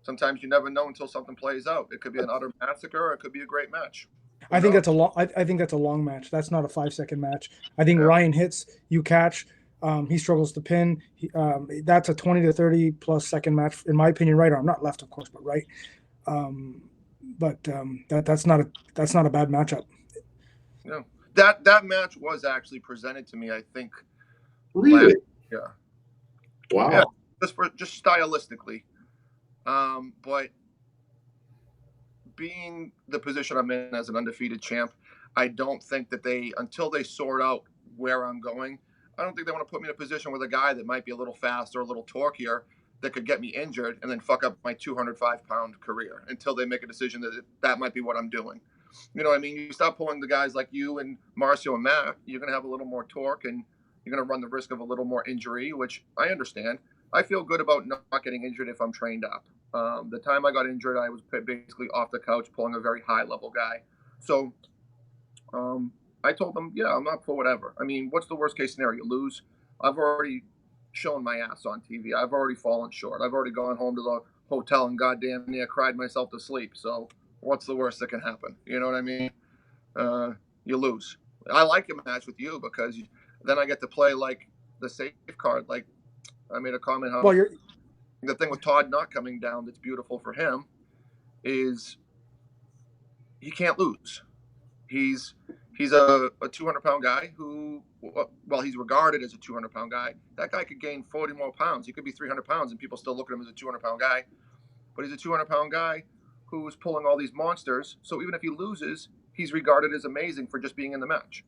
sometimes you never know until something plays out. It could be an utter massacre, or it could be a great match. I think that's a long. I think that's a long match. That's not a 5-second match. I think Ryan hits, you catch. He struggles to pin. That's a 20 to 30 plus second match, in my opinion. Right arm, not left, of course, but right. That's not a bad matchup. No, that match was actually presented to me, I think. Really? Yeah. Wow. Yeah, just stylistically. But being the position I'm in as an undefeated champ, I don't think that until they sort out where I'm going, I don't think they want to put me in a position with a guy that might be a little faster, a little torquier, that could get me injured and then fuck up my 205-pound career until they make a decision that might be what I'm doing. You know what I mean? You stop pulling the guys like you and Marcio and Matt, you're going to have a little more torque and you're going to run the risk of a little more injury, which I understand. I feel good about not getting injured if I'm trained up. The time I got injured, I was basically off the couch pulling a very high-level guy. So I told them, yeah, I'm up for whatever. I mean, what's the worst-case scenario? You lose? I've already shown my ass on TV. I've already fallen short. I've already gone home to the hotel and goddamn near cried myself to sleep. So what's the worst that can happen? You know what I mean? You lose. I like a match with you because then I get to play like the safe card. Like I made a comment how the thing with Todd not coming down that's beautiful for him is he can't lose. He's a 200-pound guy who, well, he's regarded as a 200-pound guy. That guy could gain 40 more pounds. He could be 300 pounds and people still look at him as a 200-pound guy. But he's a 200-pound guy who's pulling all these monsters. So even if he loses, he's regarded as amazing for just being in the match.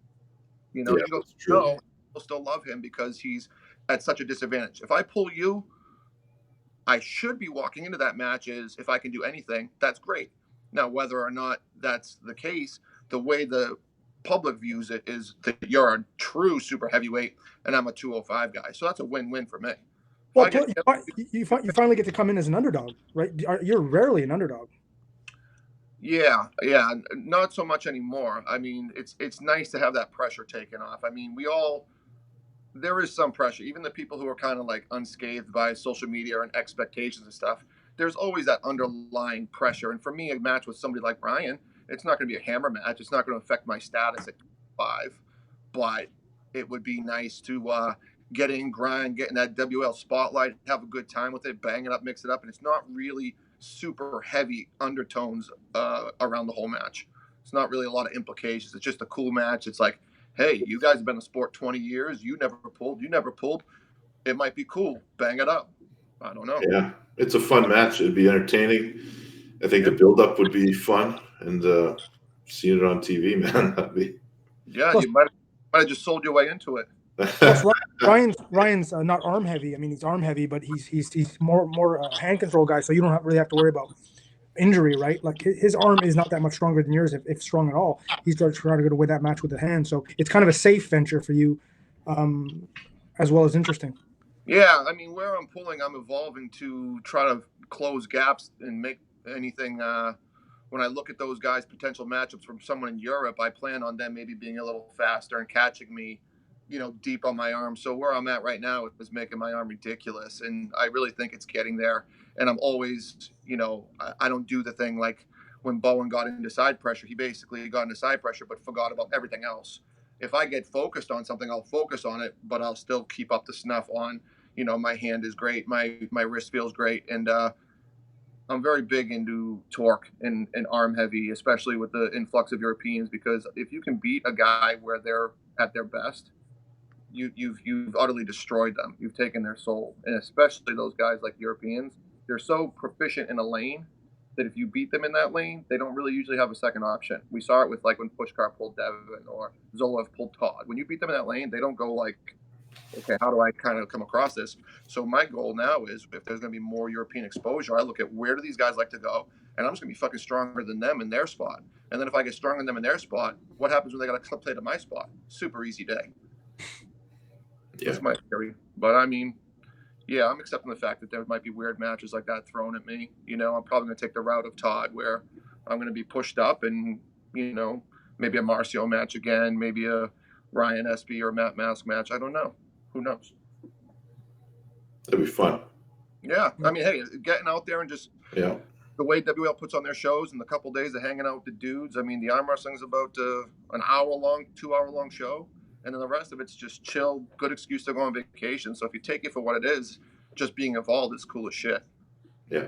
You know, you go, no, people still love him because he's at such a disadvantage. If I pull you, I should be walking into that match as if I can do anything, that's great. Now, whether or not that's the case, the way the public views it is that you're a true super heavyweight and I'm a 205 guy. So that's a win-win for me. Well, you finally get to come in as an underdog, right? You're rarely an underdog. Yeah, not so much anymore. I mean, it's nice to have that pressure taken off. I mean, there is some pressure. Even the people who are kind of like unscathed by social media and expectations and stuff, there's always that underlying pressure. And for me, a match with somebody like Ryan, it's not going to be a hammer match. It's not going to affect my status at 5, but it would be nice to get in, grind, get in that WL spotlight, have a good time with it, bang it up, mix it up. And it's not really super heavy undertones around the whole match. It's not really a lot of implications. It's just a cool match. It's like, hey, you guys have been in sport 20 years. You never pulled. It might be cool. Bang it up. I don't know. Yeah, it's a fun match. It'd be entertaining. I think the build-up would be fun, and seeing it on TV, man, that'd be. Yeah, plus, you might have just sold your way into it. Plus, Ryan's not arm heavy. I mean, he's arm heavy, but he's more hand control guy. So you don't really have to worry about injury, right? Like his arm is not that much stronger than yours, if strong at all. He's trying to go to win that match with the hand. So it's kind of a safe venture for you, as well as interesting. Yeah, I mean, where I'm pulling, I'm evolving to try to close gaps and make anything. When I look at those guys' potential matchups from someone in Europe, I plan on them maybe being a little faster and catching me, deep on my arm. So where I'm at right now is making my arm ridiculous. And I really think it's getting there. And I'm always, I don't do the thing like when Bowen got into side pressure. He basically got into side pressure, but forgot about everything else. If I get focused on something, I'll focus on it, but I'll still keep up the snuff on, my hand is great. My wrist feels great. And I'm very big into torque and arm heavy, especially with the influx of Europeans, because if you can beat a guy where they're at their best, you've utterly destroyed them. You've taken their soul. And especially those guys like Europeans, they're so proficient in a lane that if you beat them in that lane, they don't really usually have a second option. We saw it with like when Pushkar pulled Devin or Zoloev pulled Todd. When you beat them in that lane, they don't go like, okay, how do I kind of come across this? So my goal now is if there's going to be more European exposure, I look at where do these guys like to go, and I'm just going to be fucking stronger than them in their spot. And then if I get stronger than them in their spot, what happens when they got to play to my spot? Super easy day. Yeah. That's my theory. But I mean, yeah, I'm accepting the fact that there might be weird matches like that thrown at me. I'm probably going to take the route of Todd where I'm going to be pushed up and, maybe a Marcio match again, maybe a Ryan Espey or Matt Mask match. I don't know. Who knows? That'd be fun. Yeah. I mean, hey, getting out there and just the way WL puts on their shows and the couple days of hanging out with the dudes. I mean, the arm wrestling's about an hour-long, 2-hour-long show. And then the rest of it's just chill, good excuse to go on vacation. So if you take it for what it is, just being involved is cool as shit. Yeah.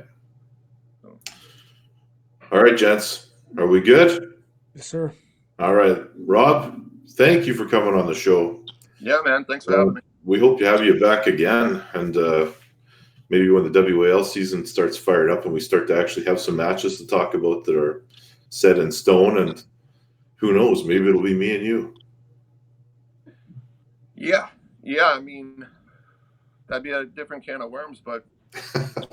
So. All right, gents. Are we good? Yes, sir. All right. Rob, thank you for coming on the show. Yeah, man. Thanks for having me. We hope to have you back again. And maybe when the WAL season starts fired up and we start to actually have some matches to talk about that are set in stone, and who knows, maybe it'll be me and you. Yeah. I mean, that'd be a different can of worms, but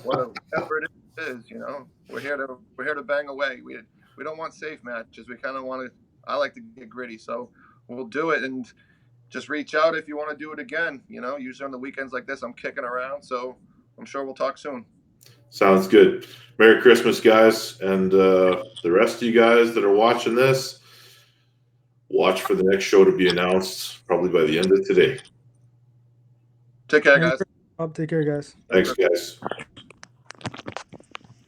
whatever it is, you know, we're here to bang away. We don't want safe matches. We kind of want to. I like to get gritty, so we'll do it. And just reach out if you want to do it again. You know, usually on the weekends like this, I'm kicking around, so I'm sure we'll talk soon. Sounds good. Merry Christmas, guys, and the rest of you guys that are watching this, watch for the next show to be announced probably by the end of today. Take care, guys. Take care, guys. Thanks, guys.